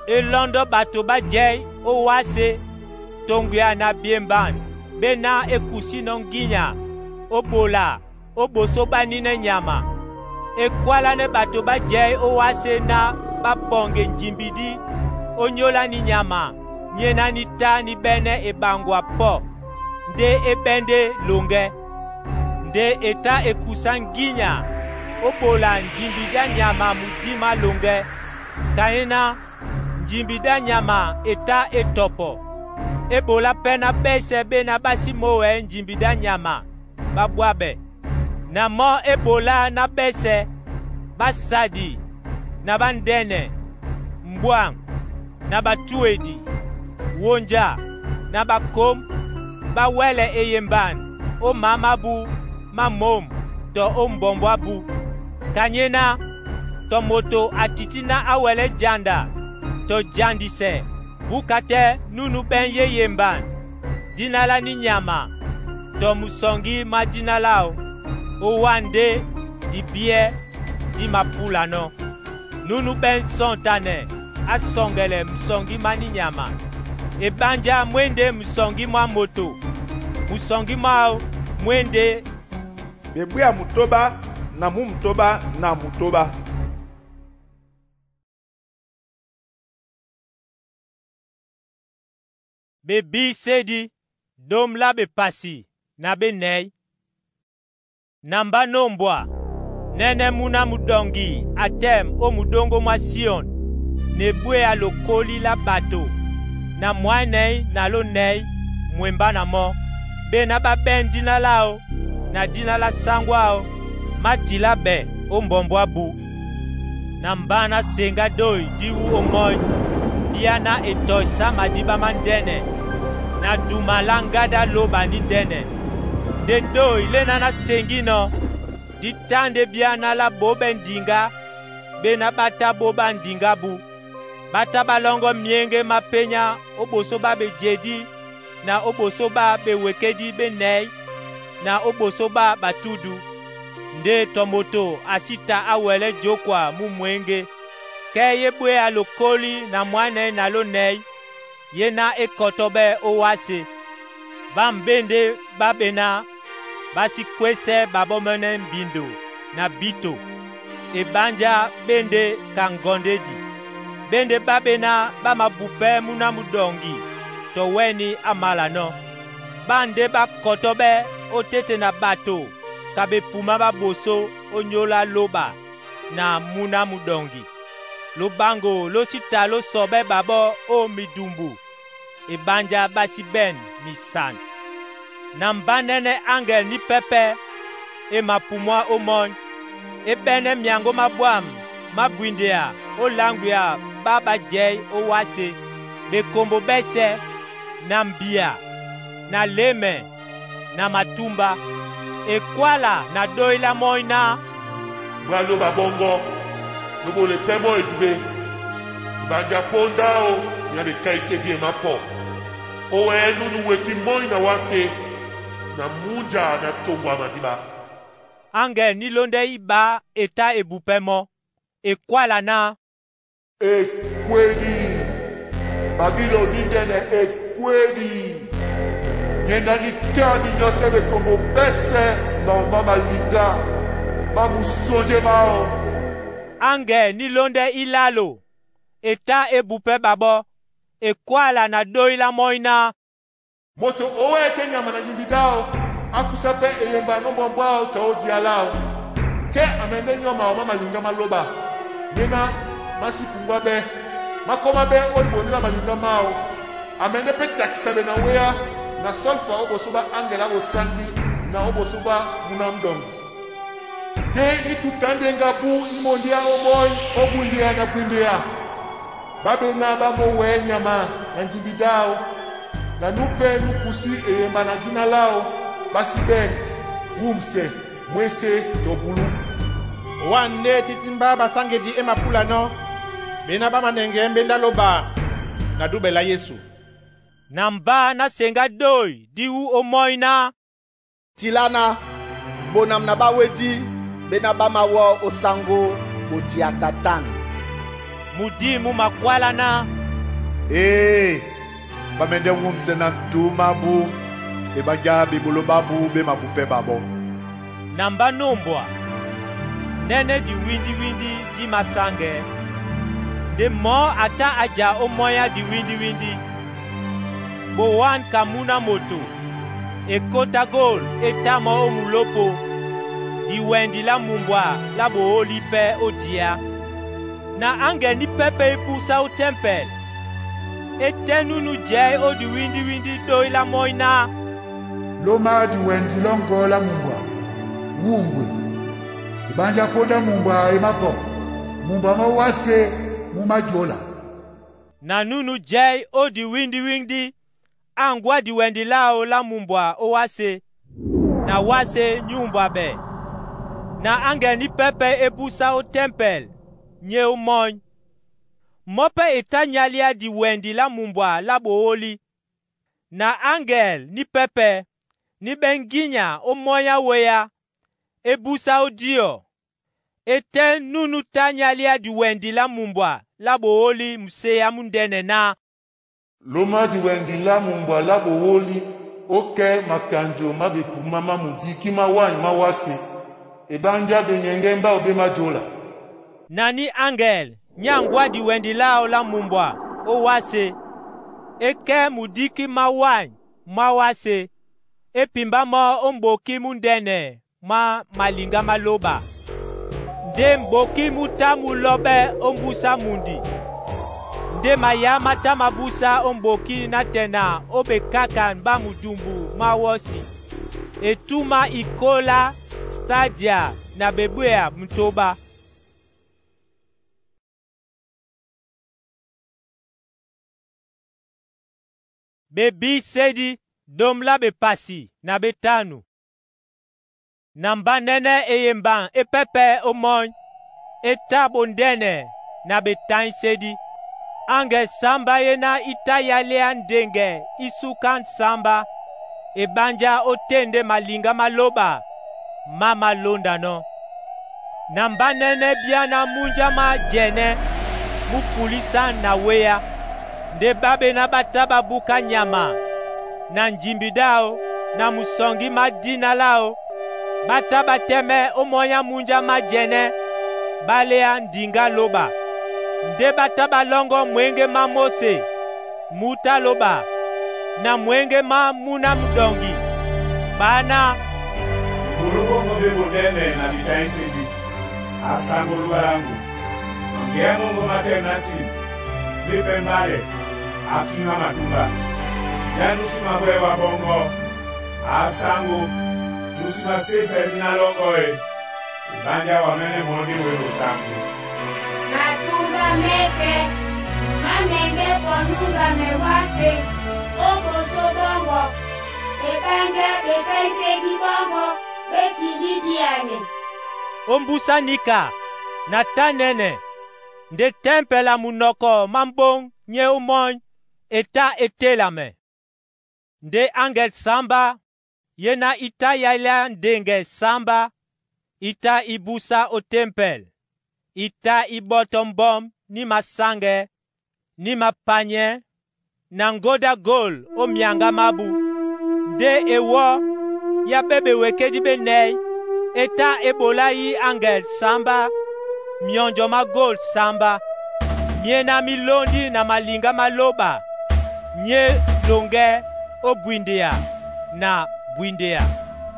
elondo bato bajei o wase tongia na biemban bena ekusi nonginya obola oboso banine nyama ekwala ne bato bajei o wase na baponge njimbidi onyola ni nyama nyena ni ta ni bene ebangwa po nde ebende longe nde eta ekusanginya obola njimbida nyama mudima longe kaina njimbida nyama eta etopo ebola pena bese bena basi mowe njimbida nyama babwabe na mo ebola na bese basadi na bandene mbwang na batuedi wonja na bakom bawele eyemban o mama bu mamom to ombombo bu kanyena to moto atitina awele janda to jandise bukate nunu ben yeyemban dinala ni nyama to musongi madinalao o wande di bie di mapula no nunu ben sontane asongele msongi mani nyama ebanja mwende msongi mwa moto musongi mwa mwende bebuya mutoba na mu mutoba na mutoba bebi sedi dom la be pasi na benei namba nombwa nene muna mudongi atem o mudongo mwa Sion nebwe alokoli la bato na mwanei na lo nei mwemba na mo bena baben dina lao na dina la sangwao matila be o mbombo bu na mbana senga doi diwu omoy biana etoy samadiba mandene na dumalangada loba ni dene de doi lena na sengino ditande biana la bobe ndinga bena bata boba ndinga bu bata balongo mienge mapenya oboso ba bejedi na oboso ba bewekedi benei na oboso ba batudu nde tomoto asita awele jokwa mumwenge keye bwe alokoli na mwane na lonei yena ekotobe owase bambende babena basikwese babomene mbindo na bito ebanja bende kangondedi bende babena bamabupe muna mudongi to weni amala no bande bakotobe otete na bato kabe puma baboso onyola loba na muna mudongi lobango losita lo sobe babo o midumbu ebanja basi ben misan na mbanene angel ni pepe e mapumwa omon ebene miango mabwam mabwindea o langwia baba jei o wase bekombo bese na mbia na leme na matumba ekwala na doila moina bralo babongo lobo le temo edube ibanja ponda o ya be kaise die mapo o enu nu weki moina wase na munja na tongwa matiba angel ni londe iba eta ebupemo e kwala na Ekweli Babiloni ndene ekweli Nyenda ni tani nyose de komo bese na mama linda Mamusonde mao Angel ni londe ilalo eta ebupe babo e kwala na doila moina Moto owe Kenya mana yibidao Akusape eyemba nombo mbao tao dialao Ke amende nyoma o mama linga maloba Nena masipungwa be Makoma be olibonila malinga mao Amende pe takisabe na wea Na solfa obosoba angela osangi Na obosoba munamdongo Te itutande ngabu imondia omoy Obundia na kwindia Babe na bamo we nyama na njibidao Na nupe nukusi eyemba na gina lao Basi ben Wumse Mwese Tobulu Wande titimba basangedi emapula no Bena ba manenge mbenda loba Na dube la Yesu Namba na senga doi diu omoina Tilana bonam na ba wedi bena ba mawo osango ojiatatan Mudimu makwala na Bamende wumse na ntumabu Ebanja bibulo babu be mabupe babo Namba nombwa Nene di windi di masange De mo ata aja omoya di windi Bowan kamuna moto Ekota gol etamo omulopo Di wendi la mumbwa la booli pe odia Na ange ni pepe ipusa o tempel Etenunu jai o di windi doi la moina Loma di wendi longo la mumbwa Wungwe Ibanja ponda mumbwa emako Mumbwa mawase mumajola Na nunu jai o di windi Angwa di wendi lao la mumbwa o wase Na wase nyumbwa be Na ange ni pepe ebusa o tempel Nye o moñ Mope etanyalia di wendi la mumbwa la booli Na angel ni pepe Ni benginya o moya weya Ebusa o dio Eten nunu tanyalia di wendi la mumbwa la booli mseya mundene na Loma di wendi la mumbwa la booli Oke makanjo mabepu mama mudiki mawani mawase Ebanja benyenge mba obe majola Nani angel nyangwa di wendi lao la mumbwa o wase Eke mudiki mawani mawase Epimba mo omboki mundene ma malinga maloba Nde mboki mutamu lobe ombusa mundi Nde mayama tamabusa omboki natena obe kaka mba mudumbu mawosi Etuma ikola stadia na bebuya mtoba Bebi sedi domla be pasi na betanu Namba nene eyemban epepe omoñ Etabo ndene na betan sedi Ange samba yena itayalea ndenge isukan samba Ebanja otende malinga maloba Mama londa no Namba nene biana munja ma jene Mupulisa na wea Nde babe na bataba buka nyama Na njimbidao na musongi madina lao Bataba teme omoya munja majene Balea ndinga loba Nde bataba longo mwenge ma Mose Muta loba Na mwenge ma muna mdongi Bana Bulubongo bebo nene na bitaisidi Asango luarangu Ongea mungu mate nasi Lipe mbale Akinga matumba Janusi mabwe wa bongo Asango Nusima sese dina longoe Ibanja wamene mondi webo sangu Matumba mese Mamenge ponunga mewase Obo so bongo Ibanja bekaise di bongo Beti libiane Ombusa nika Na tanene Nde tempela munoko mambong nye umoñ Eta etelame Nde angel samba Yena ita yaila ndenge samba Ita ibusa o tempel ita ibotombom ni masange ni mapanye na ngoda gol o mianga mabu nde ewo ya bebe wekedi benei eta ebola yi angel samba mionjo ma gol samba miena milondi na malinga maloba nye longe o bwindia na bwindia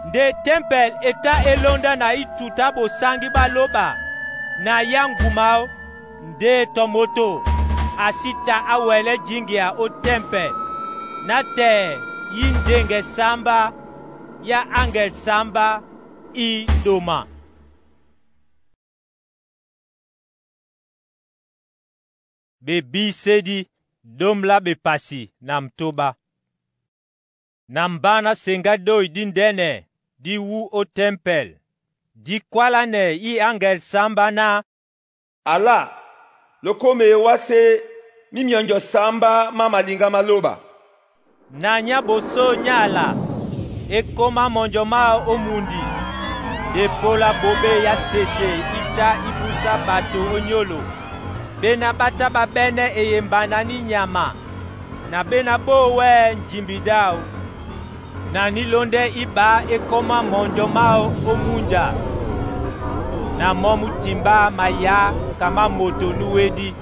nde tempel eta elonda na ituta bosangi baloba na yangumao nde tomoto asita awele jingia o tempel na te yindenge samba ya angel samba I doma. Be bisedi domla be pasi na mtoba. Na mbana senga doi dindene di wu o tempel. Di kwalane I angel samba na ala lokome wase mimionjo samba mama linga maloba. Na nyaboso nyala ekoma monjoma omundi. Depola bobe ya sese ita ibusa bato onyolo. Bena bata babene eyembana ni nyama. Na bena bowe njimbidao. Na nilonde iba ekoma monjomao omunja. Na momu timba maya kama moto nuwedi.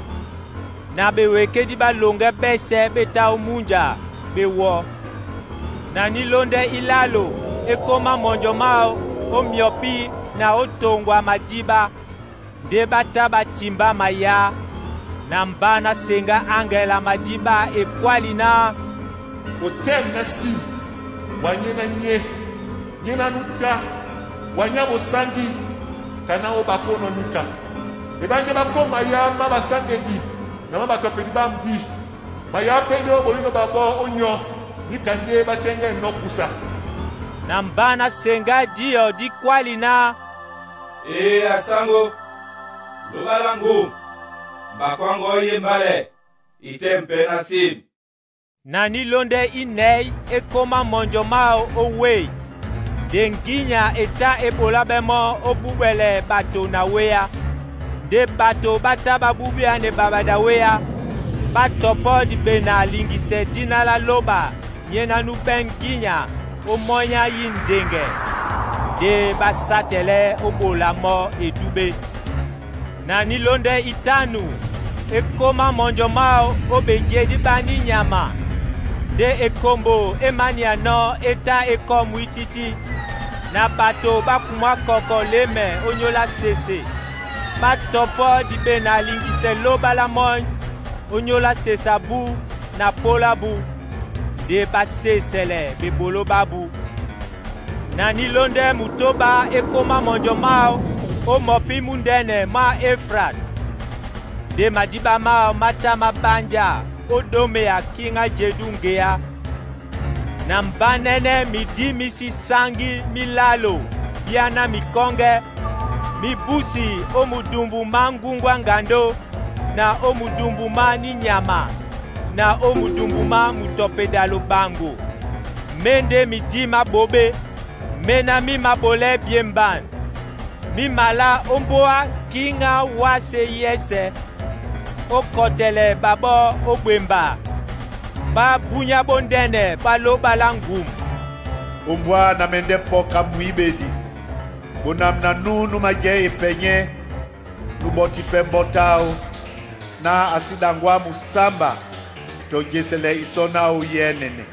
Na bewekedi balonge bese beta omunja bewo. Na nilonde ilalo ekoma monjomao omiopi na otongwa madiba debata batimba maya na mbana senga angela madiba ekwali na otem na si wanyena nyena nuka wanyabo sangi kana obakono nika ebanje bakoma ya maba sangedi na maba topedi bamdi maya pendo bolino babo onyo nikande batenge nokusa na mbana senga dio di kwali na asango lubalangu bakwango yembale itempe na sim na nilonde inei ekoma monjomao owe denginya eta ebola bemo obubele bato na wea de bato bata babubia ne babada wea batopo di bena lingise dina la loba nyena nu benginya omonya yindenge de basatele obola mo edube na nilonde itanu ekoma monjomao obejedi bani nyama de ekombo emania no eta ekomu ititi na bato bakumwa koko leme onyola sese batopo di bena lingise loba la mon onyola sesabu na polabu de basesele bebolo babu na nilonde mutoba ekoma monjomao o mopi mundene ma Efrat de madiba mao mata mabanja o dome ya kinga jedungea na mbanene midimisi sangi milalo biana mikonge mibusi o mudumbu mangungwa ngando na o mudumbu mani nyama na o mudumbuma mutopedalo bango mende midima bobe mena mi mabole biemban mi mala omboa kinga wase yese o kotele babo obwemba ba bunya bondene balo balangum ombwa na mende poka muibedi bonamna nunu maje penye nuboti pembotao na asidangwa musamba tojesele isona uyenene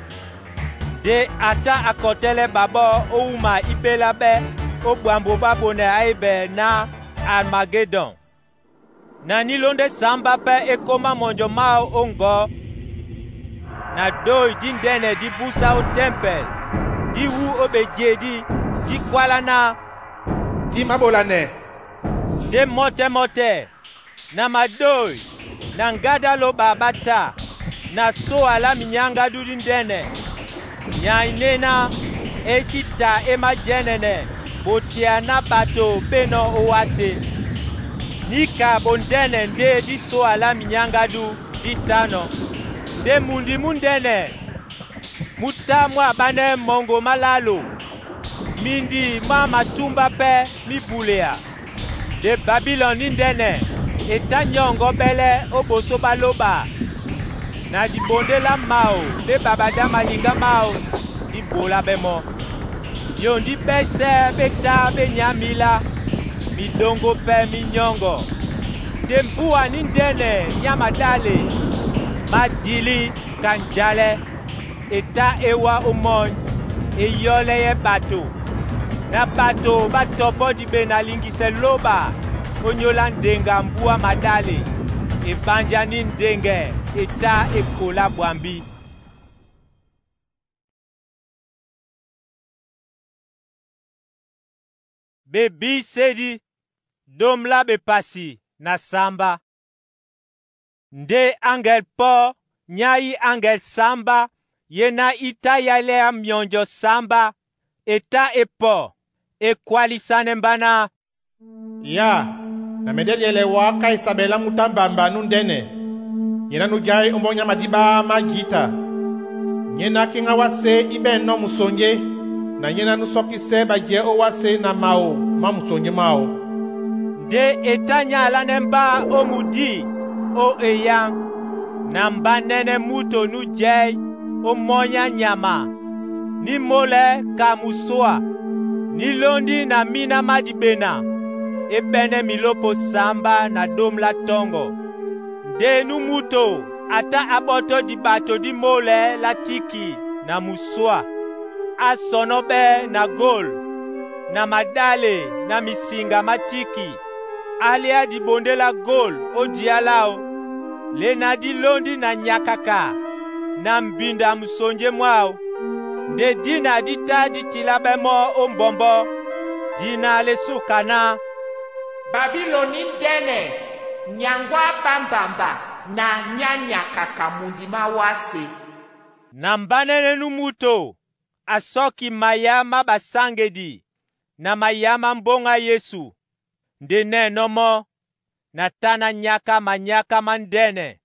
de ata akotele babo ouma ibelabe obwambo babone aibe na Armageddon na nilonde samba pe ekoma monjomao ongo na doi dindene di busa o tempel di wu obejedi di kwala na di mabolane de mote na madoi na ngada lo babata na so ala minyanga dudindene nyainena esita emajenene botia na bato beno oase nika bondene nde di so ala minyanga du ditano de mundi mundene mutamwa bane mongo malalo mindi ma matumba pe mibulea de Babylon ni ndene eta nyongo bele oboso baloba na dibonde la mao de babada malinga mao di bola bemo yondi bese beta benyamila midongo pe minyongo de mbua ni ndene nyamadale madili kanjale eta ewa umon eyole ye bato na bato batopo di benalingise loba onyola ndenga mbua madale ebanja ni ndenge eta ekola bwambi. Bebi sedi domla bepasi na samba nde angel po nyai angel samba yena ita yale mionjo samba eta epo ekwalisane mbana ya na medeli ele waka isabela mutambamba nundene yena nujai ombonya madiba magita nyena kinga wase ibe no musonye na nyena nusokise baje o wase na mao ma musonye mao nde etanya alanemba omudi o eyang na mbanene muto nujei omonya nyama ni mole kamusua ni londi na mina madibena ebene milopo samba na domla tongo nde numuto ata aboto di bato di mole la tiki na musua asonobe na gol na madale na misinga matiki alia di bonde la gol o dialao le na di londi na nyakaka na mbinda musonje mwao nde dina dita ditilabe mo ombombo dina le sukana Babiloni dene nyangwa bambamba na nyanyakaka mundima wase na mbanene numuto asoki mayama basangedi na mayama mbonga Yesu nde nenomo na tana nyaka manyaka mandene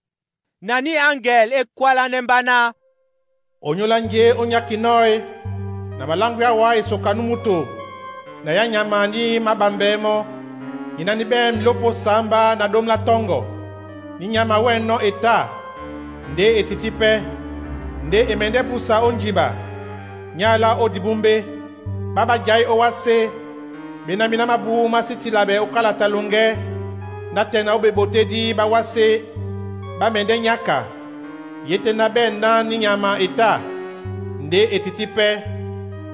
nani angel ekwala nembana onyola nje onyakinoe na malangu ya wa isokanu muto na ya nyamani mabambemo inani bem lopo samba na domla tongo ni nyama weno eta nde etitipe nde emende busa onjiba nyala odibumbe baba jai owase benamina mabu masitilabe okalata lunge na tena obebotedi bawase bamende nyaka yete na ben na ni nyama eta nde etitipe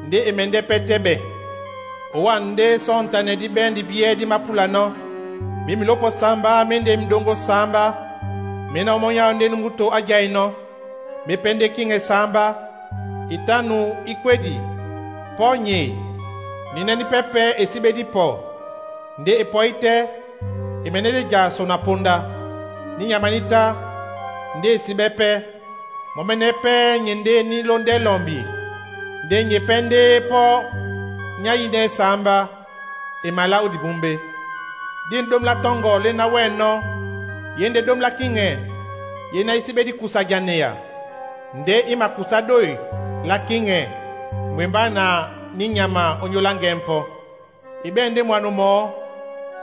nde emende petebe owa nde sontane di ben di bie di mapulano mimilopo samba mende mdongo samba mena omonya nde numuto ajaino mepende kinge samba itanu ikwedi ponye nineni pepe esibedi po nde epoite emenede ja sonaponda ni nyamanita nde esibepe momenepe nyende ni londe lombi nde nyepende po nyayine samba emala odibumbe din domla tongo lena weno yende domla kinge yena isibedi kusajaneya nde ima kusadoi la kinge mwemba na ni nyama onyola ngempo ibende mwanumo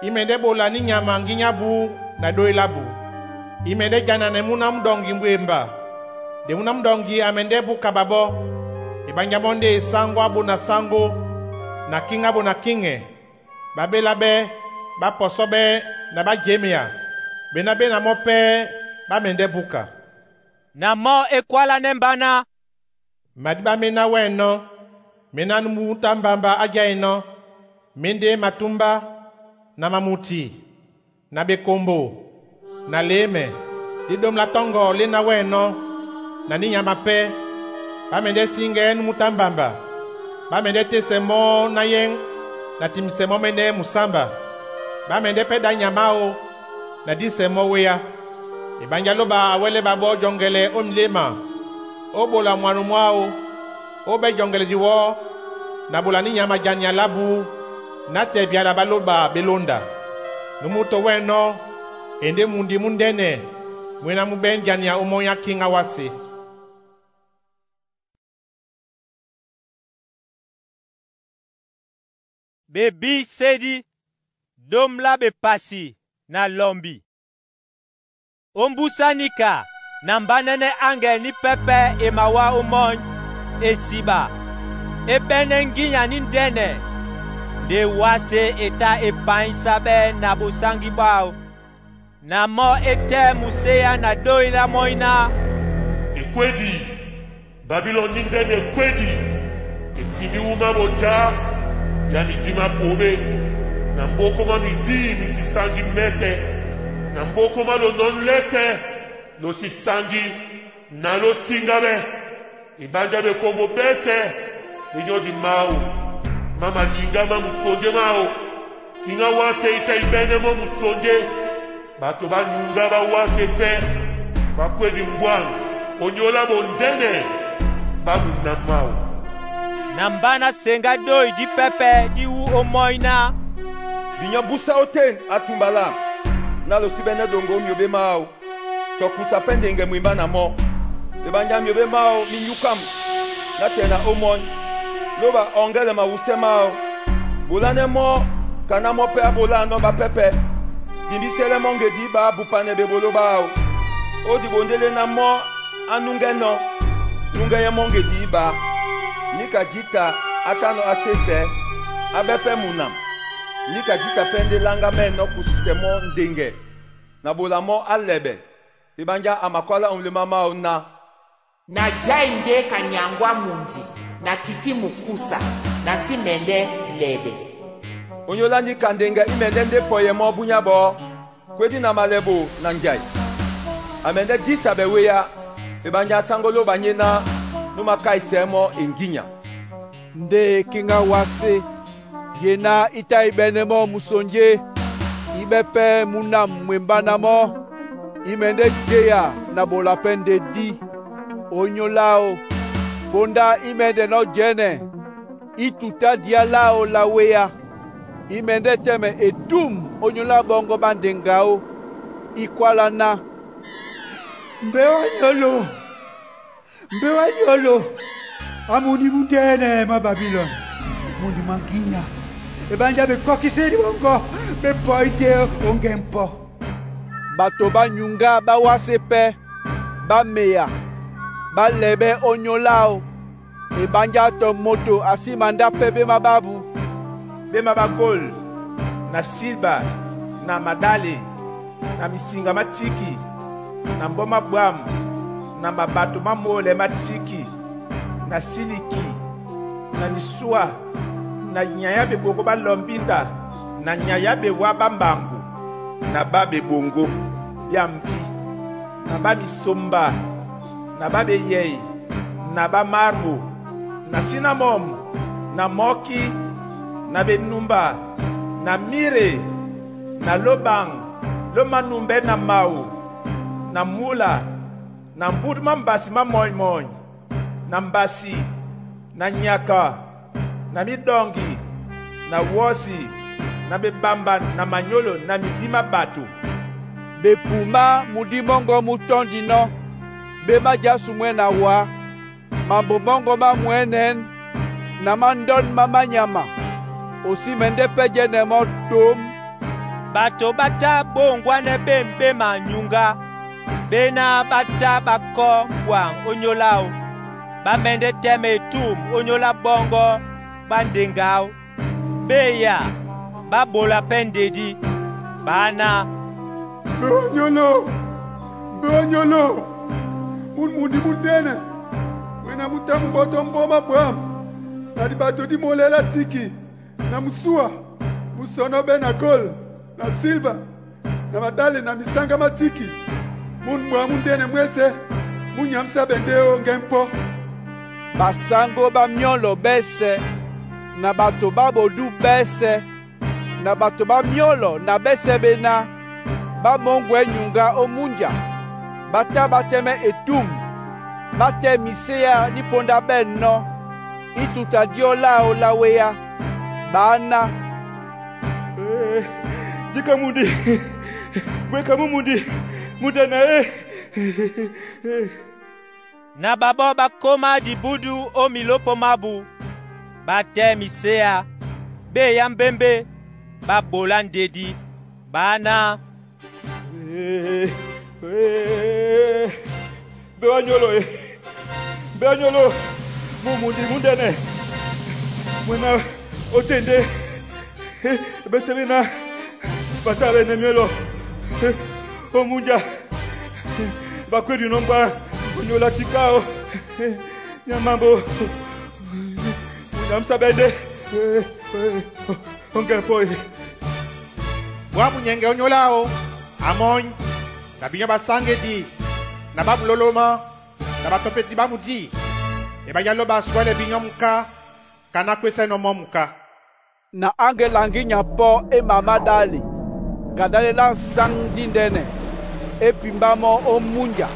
imende bola ni nyama nginyabu na doi labu imende jana ne munamdongi mwemba de munamdongi amende buka babo ibanyamonde sangwa bu na sango na kinga bu na kinge babelabe baposobe na bajemia benabe na mope bamende buka na mo ekwala nembana madiba mena weno mena numuta mbamba ajaino mende matumba na mamuti na bekombo na leme didom la tongo lena weno na ni nyama pe bamende singe numuta mbamba bamende tesemo na yen na timsemo mende musamba bamende peda nyamao na disemo weya ibanjaloba awele babo jongele omlema obola mwanu mwao obe jongele diwo na bola ni nyama janya labu na tebia la baloba belonda numuto weno ende mundi mundene mwena mubenjania omoya kinga wase bebi sedi dom la be pasi na lombi. Ombusanika na mbanene angel ni pepe e mawa omony e siba. E bene nginya ni ndene. De wase eta e pain sabe na bosangi bao. Na mo ete musea na doi la moina. E kwedi, Babylon ni ndene kwedi. E timi uma moja, ya midima pome. Na mboko ma midi misisangi mese. Na mboko ma lo non lese. Lo sisangi na lo singabe. E banja be kombo bese. E nyo di mau. Mama linga ma musonje mao. Kinga wase ita ibene mo musonje. Bato ba nyunga ba wase pe. Ba kwezi mbwang. Onyola bondene. Babu na mao. Nambana senga doi di pepe di u omoina. Binya busa oten atumbala. Na lo sibene dongo myobe mao. Tokusa pendenge mwimba na mo. Ebanja myobe mao minyukam. Na tena omon. Loba ongele ma wuse mao. Bolane mo kana mo pe abola no ba pepe. Timbi sele mongedi ba bupane be bolo bao. Odi bondele na mo anunge no. Nunge ye mongedi ba. Nika jita atano asese abepe munam. Nika jita pende langa men no kusise mo ndenge. Na bola mo alebe. Ibanja amakwala umlema mao na. Na jainde kanyangwa mundi. Na titi mukusa. Na simende lebe. Onyolandi kandenga imende nde poye mo bunyabo. Kwedi na malebo na njai. Amende disa beweya. Ibanja sangolo banyena. Numa kaisemo enginya. Nde kinga wase. Yena ita ibenemo musonje. Ibepe munam mwembanamo. Imende geya na bolapende di. Onyolao. Ponda imende no jene. Ituta dialao la wea. Imende teme etum onyola bongo bandengao. Ikwala na. Mbewa nyolo. Amuni mundene ma Babylon. Mundi manginya. Ebanja be kokiseri bongo. Be poide ongempo. Bato ba nyunga ba wasepe. Ba meya. Ba lebe onyolao. Ebanja to moto asimanda pepe mababu. Be mabagol. Na silba. Na madali. Na misinga matiki. Na mboma bwam. Na mabato mamole matiki. Na siliki. Na nisua. Na nyayabe boko ba lombinda. Na nyayabe wabambangu. Na babe bongo. Yampi. Na ba misomba. Na babe yei. Na ba marmo. Na sinamom. Na moki. Na benumba. Na mire. Na lobang. Lomanumbe na mau. Na mula. Na mbud mambasi mamoy. Na mbasi. Na nyaka. Na midongi. Na wosi. Na bebamba. Na manyolo. Na midima batu. Bepuma mudimongo mutondi no. Bema jasu mwena wa. Mambobongo ma mwenen. Na mandon mama nyama. Osi mende peje ne mo tom. Bato bata bongwane bembe manyunga. Bena bata bako wang onyolao. Bamende teme tum onyola bongo bandengao. Beya babola pendedi. Bana Beonyolo. Mundi mundene. Wena mutamu botombo mabwam. Nadi bato di molela tiki. Na musua. Musono be na gol. Na silba. Na madale na misanga matiki. Munmwa mundene mwese. Munyamsa bendeo ngempo. Basango ba miolo bese. Na bato babodu bese. Na bato ba miolo na bese bena. Ba mongwe nyunga omunja. Bata bateme etum. Bate misea niponda benno. Ituta diola olawea. Bana. Jika mundi. Weka mundi. Mudana Na babo bakoma di budu o milopo mabu. Bate misea. Be yambembe. babola ndedi bana beanyolo mumundi mundene mwena otende besebina batabe nemyelo omunja bakwedi nomba onyola tikao nyamambo unyamsabende ongepoi bwa munyenge onyolao amony na binya basangedi na babuloloma na batopeti bamudi ebanyalo baswele binyo muka kana kwese no momuka na angelangi nyapo e mama dali kadalela sang dindene e pimbamo omunja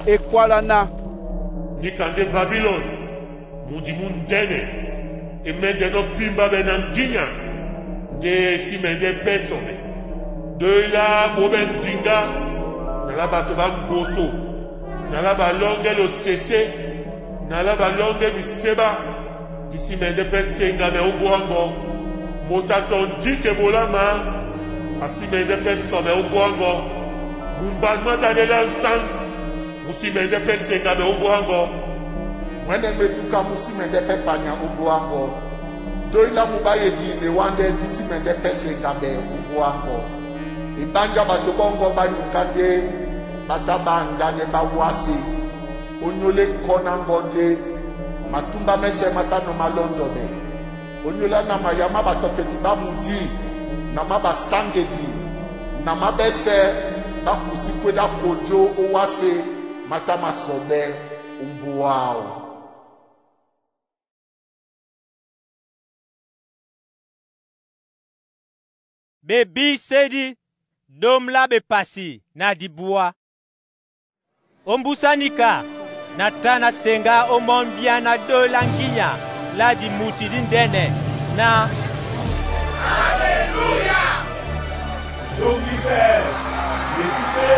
e kwalana nikande Babylon mundi mundene e mende no pimba benanginya de si mende pesome de la moben dinga na la bato bangoso na la balonge lo sese na la balonge miseba disi mende pesenga me ubwango motaton dike bolama asi mende pesome ubwango mumbazma dalela sang musi mende pesenga me ubwango mwene metuka musi mende pepanya ubwango doila mubayeti ne wande disi mende pesenga me ubwango ibanja bato bongo banyukande batabanga ne bawasi onyole kona ngonde matumba mese matano malondo be onyola na mayama batopeti bamudi na mabasangedi na mabese bakusikweda kojo owase matama sobe umbuao bebi sedi dom la be pasi na dibua ombusanika na tana senga omombia na do langinya la di muti dindene na Alleluia Domise Yetupe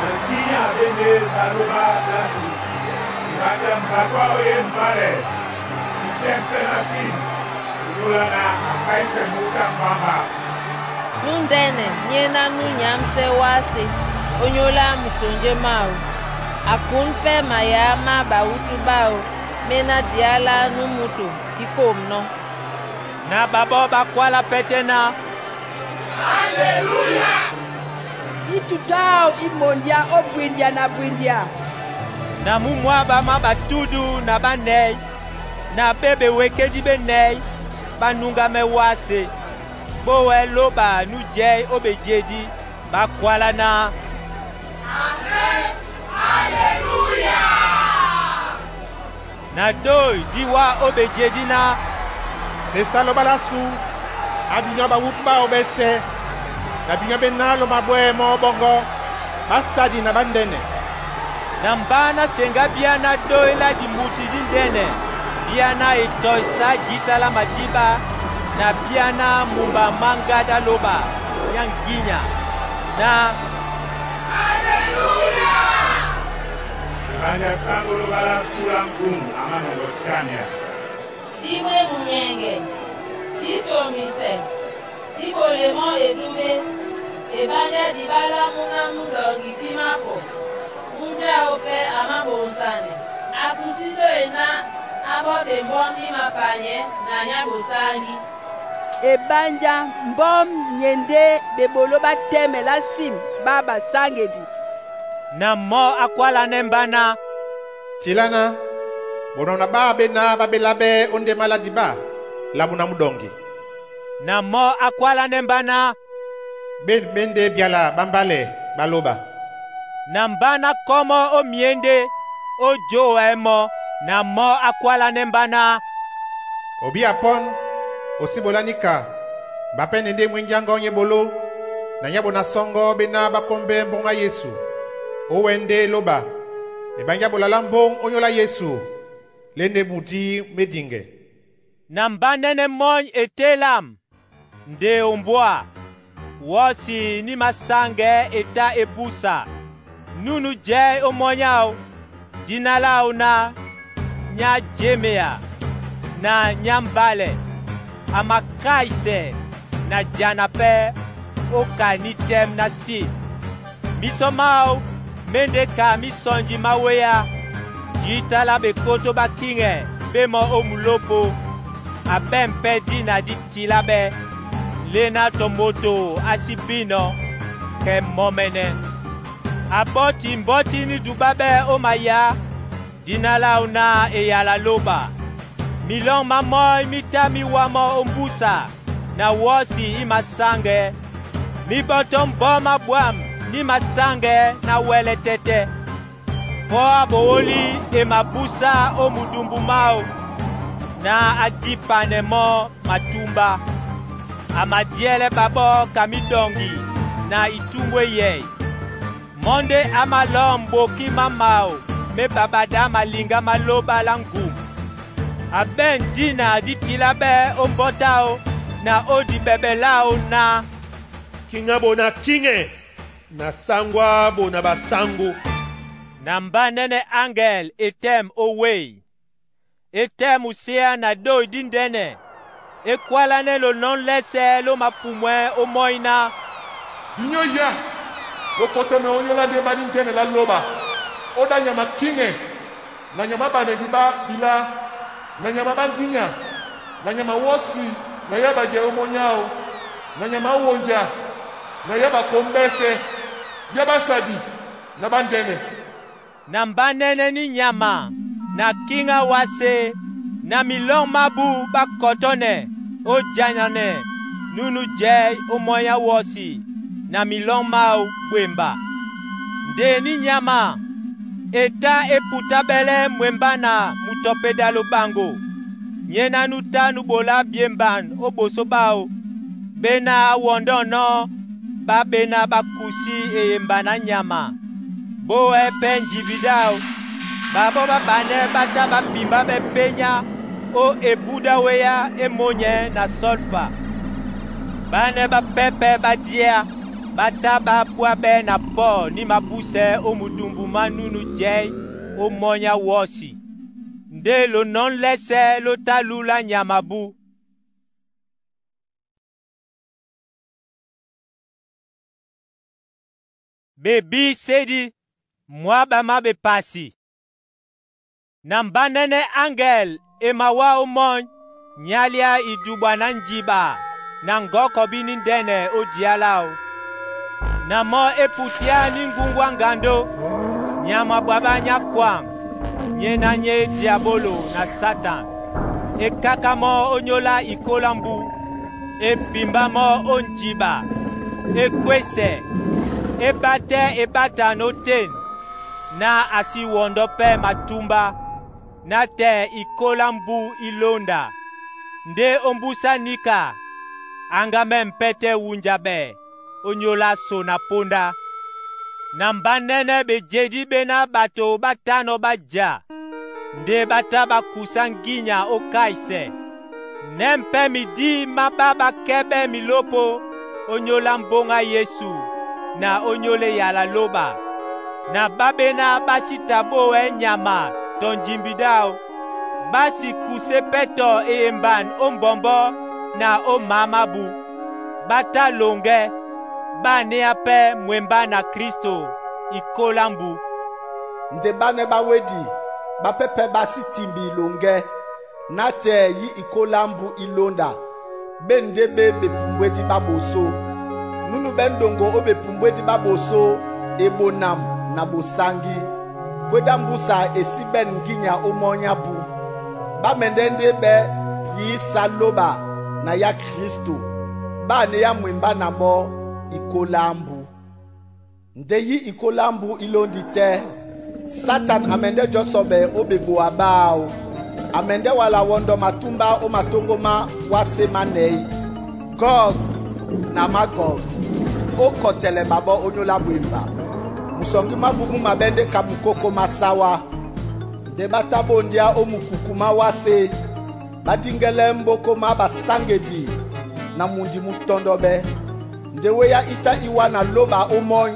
Langinya dende taloba lasi Ibaja mbakwa oye mbare Itempe nasi Ulana akaise muka mbamba Nundene nyena nunyamse wasi onyola musonje mau akunpe mayama bautu bao mena diala numutu ikomno na babo bakwala petena Alleluia itutao imondia obwindia na bwindia na mumwaba mabatudu na banei na bebe wekedi benei banunga mewase bowe loba nuje obejedi bakwala na Amen Alleluia na doi diwa obejedi na sesa loba lasu abinya bawupa obese na binya benalo mabwe mo bongo basadi na bandene na mbana senga biana doi la di muti dindene biana etoisa jita la madiba na biana mumba mangada loba yanginya na Alleluia Banja sangolo bala sulangung amano gotania Dimwe munyenge Disomise Dibolemo edube Ebanja dibala muna mundongi dimako Munja ope amabonsane Akusido ena abote mbondi mapanye na nyabosangi ebanja mbom nyende bebolo bateme la sim baba sangedi na mo akwala nembana tilana bonona babe na babelabe onde maladiba labuna mudongi na mo akwala nembana bende biala bambale baloba na mbana komo o miende o joemo na mo akwala nembana obi apon osibolanika bapene nde mwenjanga onye bolo na nyabo na songo bena bakombe mbonga Yesu owende loba ebanja bolala mbong onyola Yesu lende muti medinge na mbanene mony etelam nde ombwa wosi ni masange eta ebusa nunu je omonyao dinalao na nya jemea na nyambale amakaise na jana pe o ka ni tem na si. Miso mau mende ka misonji maweya. Jita la be koto ba kinge be mo o mulopo. Abem pe di na di tilabe. Lena tomoto asibino ke momene. Aboti mboti ni dubabe o maya. Dinala una e yala loba. Milong mamoy mitami wamo ombusa. Na wosi imasange. Mi botom boma buam ni masange na wele tete. Po abooli e mabusa o mudumbu mau. Na adipane mo matumba. Amadiele babo kamidongi na itungwe ye. Monde amalombo ki mamao. Me babada malinga maloba langu. Aben dina di tilabe ombotao na odi bebelao na kinga bona kinge na sangwa bona basango. Na mbanene angel etem owe. Etem usia na do dindene. Ekwalane lo non lese lo mapumwe o moina. Dinyo ya. Lo poteme onyola de badintene la loba. Oda nyama kinge. Na nyama bane diba bila. Na nyama banginya. Na nyama wosi. Na yaba je omonyao. Na nyama wonja. Na yaba kombese. Yaba sabi. Na bandene. Na mbanene ni nyama. Na kinga wase. Na milong mabu bakotone. O janyane. Nunu jay o moya wosi. Na milong mau wemba. Nde ni nyama. Eta eputabele mwembana mutopeda lobango. Nyena nutanu bola biemban o bosobao. Bena wondono. Ba bena bakusi eyembana nyama. Bo epen jibidao. Babo babane bata bapimba bepenya. O ebuda weya emonye na solfa. Bane bapepe badia. Bata bapuabe na po ni mabuse o mudumbu manunu jay o monya wosi. Nde lo non lese lo talula nyamabu. Bebi sedi mwaba mabe pasi. Nambanene angel emawa o mon nyalia idubwa nanjiba. Nangoko binindene o dialao. Namo eputia ningungwa ngando. Nyama bwaba nyakwam. Nyena nye diabolo na satan. Ekakamo onyola ikolambu. Epimbamo onjiba. Ekwese. Ebata no ten. Na asi wondope matumba. Na te ikolambu ilonda. Nde ombusa nika. Angame mpete wunjabe. Onyola sona ponda. Nambanene be jedi bena bato batano baja. Nde bata bakusanginya o kaise. Nempe midi mababa kebe milopo. Onyola mbonga Yesu. Na onyole yala loba. Na babena basi tabo nyama tonjimbidao. Basi kusepeto emban ombombo na o mamabu. Bata longe. Bane ape mwemba na Kristo ikolambu. Nde bane bawedi bapepe basi timbi longe. Nate yi ikolambu ilonda. Bende be bepumbwedi baboso. Nunu bendongo o bepumbwedi baboso. Ebonam na bosangi. Kwedambusa esi ben nginya omonya bu. Bamendende be priisa loba na ya Kristo. Bane ya mwemba na mo ikolambu. Ndeyi ikolambu ilondite. Satan amende josobe obebo abao. Amende wala wondo matumba o matongoma wase manei. Gog na Magog. O kotele babo onyola bwimba. Musongi mabubu mabende kamukoko masawa. Debata bondia o mukukuma wase. Badingele mboko mabasangedi. Na mundi mutondobe. Ndewe ya ita iwa na loba omoy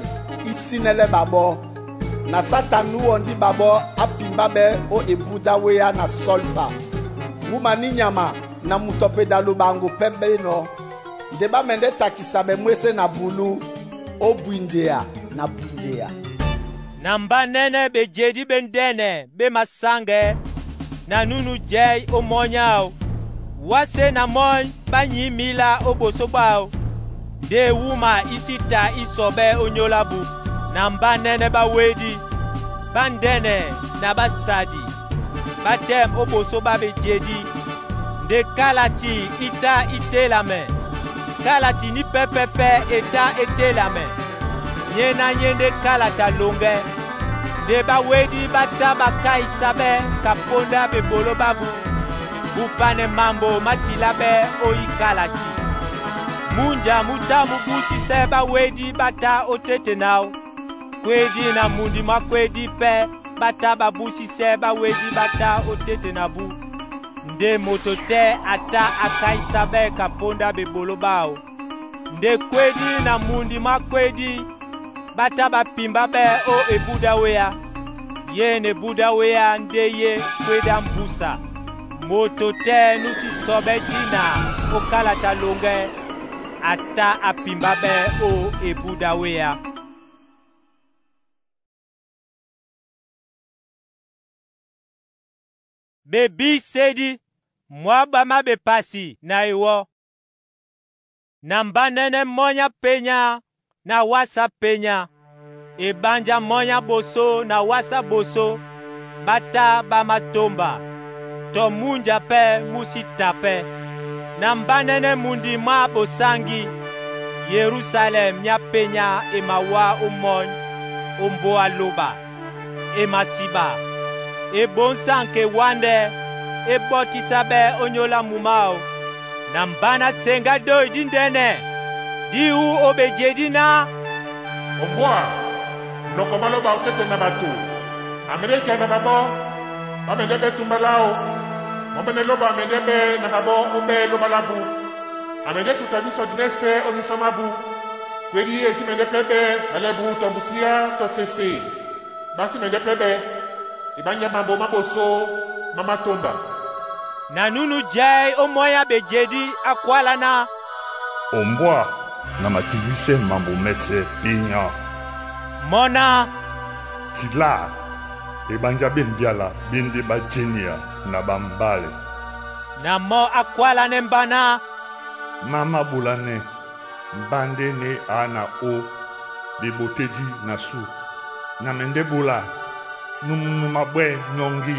isinele babo. Na satanu ondi babo apimbabe o ebuda weya na solfa. Wumani nyama na mutope da lobango pembe no. nde bamende takisa bemwese na bulu obwindeya na bwindeya. Na mbanene bejedi bendene be masange na nunu jei omonyao wase na mon banyimila oboso bao de wuma isita isobe onyolabu na mbanene bawedi bandene na basadi batem oboso babejedi de kalati ita itelame kalati ni pepepe eta etelame nyena nyende kalata longe de bawedi bata bakaisabe kaponda bebolo babu bupane mambo matilabe oikalati munja mutamu busi se bawedi bata otete nao kwedi na mundi makwedi pe bata babusi se bawedi bata otete nabu nde motote ata akaisabe kaponda bebolo bao nde kwedi na mundi makwedi bata bapimba be o ebuda wea ye ne buda wea nde ye kweda mbusa motote nusi sobe dina o kalata longe ata apimba be o ebuda wea. Bebi sedi mwaba mabe pasi na iwo na mbanene monya penya na wasa penya ebanja monya boso na wasa boso bata bamatomba to munja pe musitape na mbanene mundi ma bosangi Yerusalem nya penya emawa umon ombo aloba emasiba ebonsanke wande ebotisabe onyola mumao na mbana senga do dindene diu obejedina ombwa noko maloba otete na batu amerika na babo bamendebe tumbalao mombene loba amendebe na babo obe loba labu amende tutabiso dinese onisomabu kweli esi mende plebe alebu tombusia tosese basi mende plebe ibanya mambo maboso mama tomba na nunu jai omoya bejedi akwala na ombwa na matilise mambo mese pinya mona tila ibanja bimbiala bindi bajenia na bambale na mo akwala ne mbana mama bulane mbande ne ana o biboteji na su na mende bula numabwe nyongi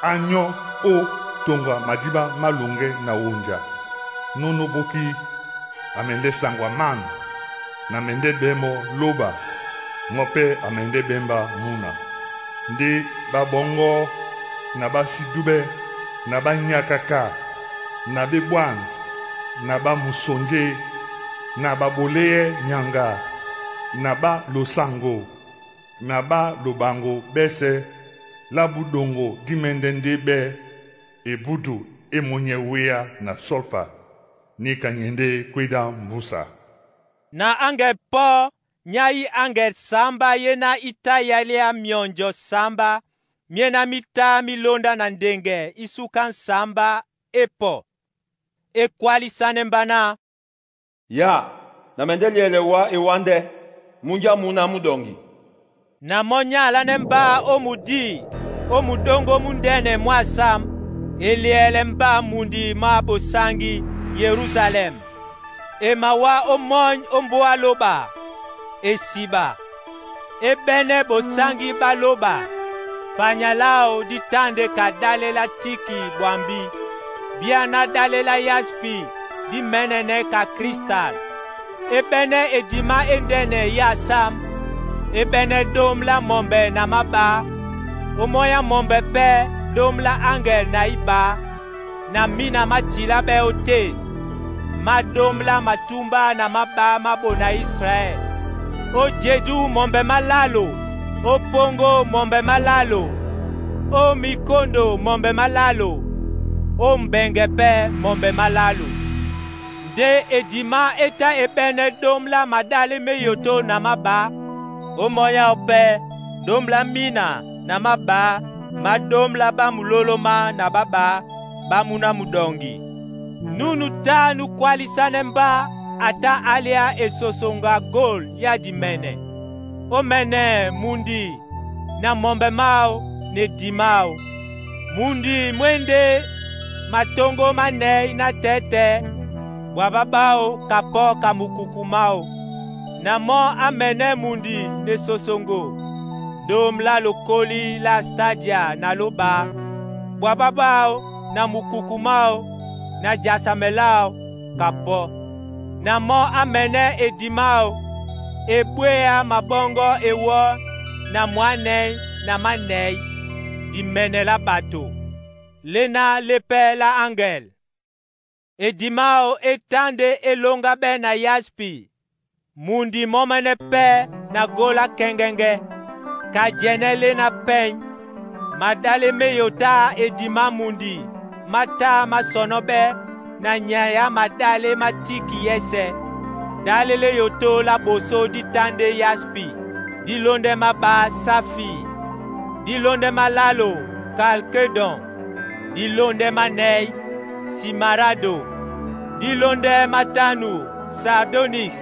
anyo o tongwa madiba malunge na wonja nono boki amende sangwa man na mende bemo loba ngope amende bemba muna ndi babongo na basidube na banyakaka na bebwan na bamusonje na baboleye nyanga na ba losango na ba lobango bese labudongo dimendende be ebudu emonye wea na solfa ni kanyende kweda mbusa na ange po nyai ange samba yena itayalia mionjo samba miena mita milonda na ndenge isukan samba epo ekwali sanembana ya na mendeliele wa ewande munja muna mudongi na monyala nemba omudi omudongo mundene mwasam eliele mba mundi mabosangi Yerusalem emawa omony omboa loba esiba ebene bosangi baloba panyalao ditande kadalela tiki bwambi biana dalela yaspi di menene ka kristal ebene edima endene yasam ebene dom la mombe na maba omoya mombe pe dom la angel na iba na mina matila be ote madom la matumba na maba mabona Israel o jedu mombe malalo o pongo mombe malalo o mikondo mombe malalo o mbengepe mombe malalo de edima eta ebene dom la madale meyoto na maba o moya ope dom la mina na maba madom la bamuloloma na baba bamuna mudongi Nunu ta nu kwalisane mba ata alia esosonga gol ya dimene. O mene mundi na mombe mao ne dimao. Mundi mwende matongo manei na tete. Wababao kapo kamukukumao. Na mo amene mundi ne sosongo. Dom la lokoli la stadia na loba. Wababao na mukukumao. Na jasamelao kapo. Na mo amene edimao. Ebwea mabongo ewo. Na mwanei na manei. Dimene la bato. Lena lepe la angel. Edimao etande elonga be na yaspi. Mundi momene pe na gola kengenge. Kajenele na peny. Madale meyota edima mundi. Mata masonobe na nyaya madale matiki yese. Dalele yoto la boso di tande yaspi. Dilonde maba safi. Dilonde malalo kalkedon. Dilonde manei simarado. Dilonde matanu sardonis.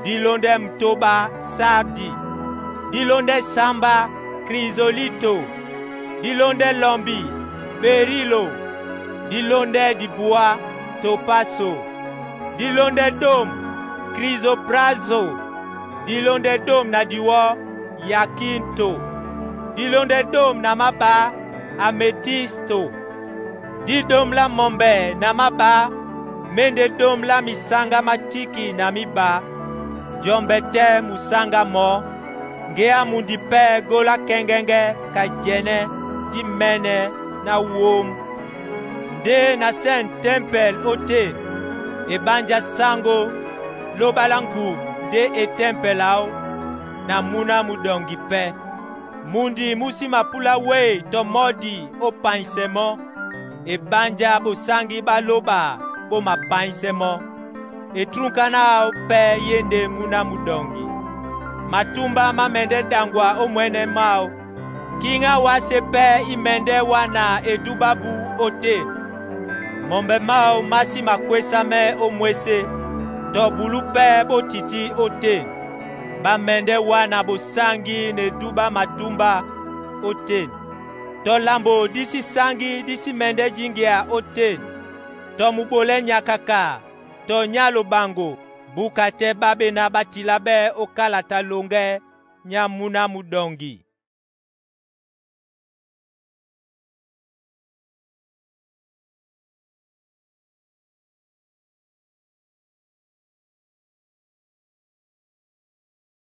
Dilonde mtoba sardi. Dilonde samba crisolito. Dilonde lombi berilo. Dilonde dibois topaso. Dilonde dom crisoprazo. Dilonde dom na diwo yakinto. Dilonde dom na maba ametisto. Di dom la mombe na maba. Mende dom la misanga matiki na miba. Jombete musanga mo. Ngea mundi pe gola kengenge kajene di mene na wom. De na sen tempel ote. Ebanja sango lobalangu de e tempelao. Na muna mudongi pe. Mundi musi mapula we to modi o pansemo. Ebanja bosangi baloba bo ma pansemo. E trunkana pe yende muna mudongi. Matumba mamende dangwa o mwene mao. Kinga wase pe imende wana edubabu ote. Mombe mao masi makwesa me o mwese. To bulu pe bo titi ote. Bamende wana bosangi ne duba matumba ote. To lambo disi sangi disi mende jingia ote. To mubole nyakaka. To nyalo bango. Bukate babe na batilabe o kalata longe nyamuna mudongi.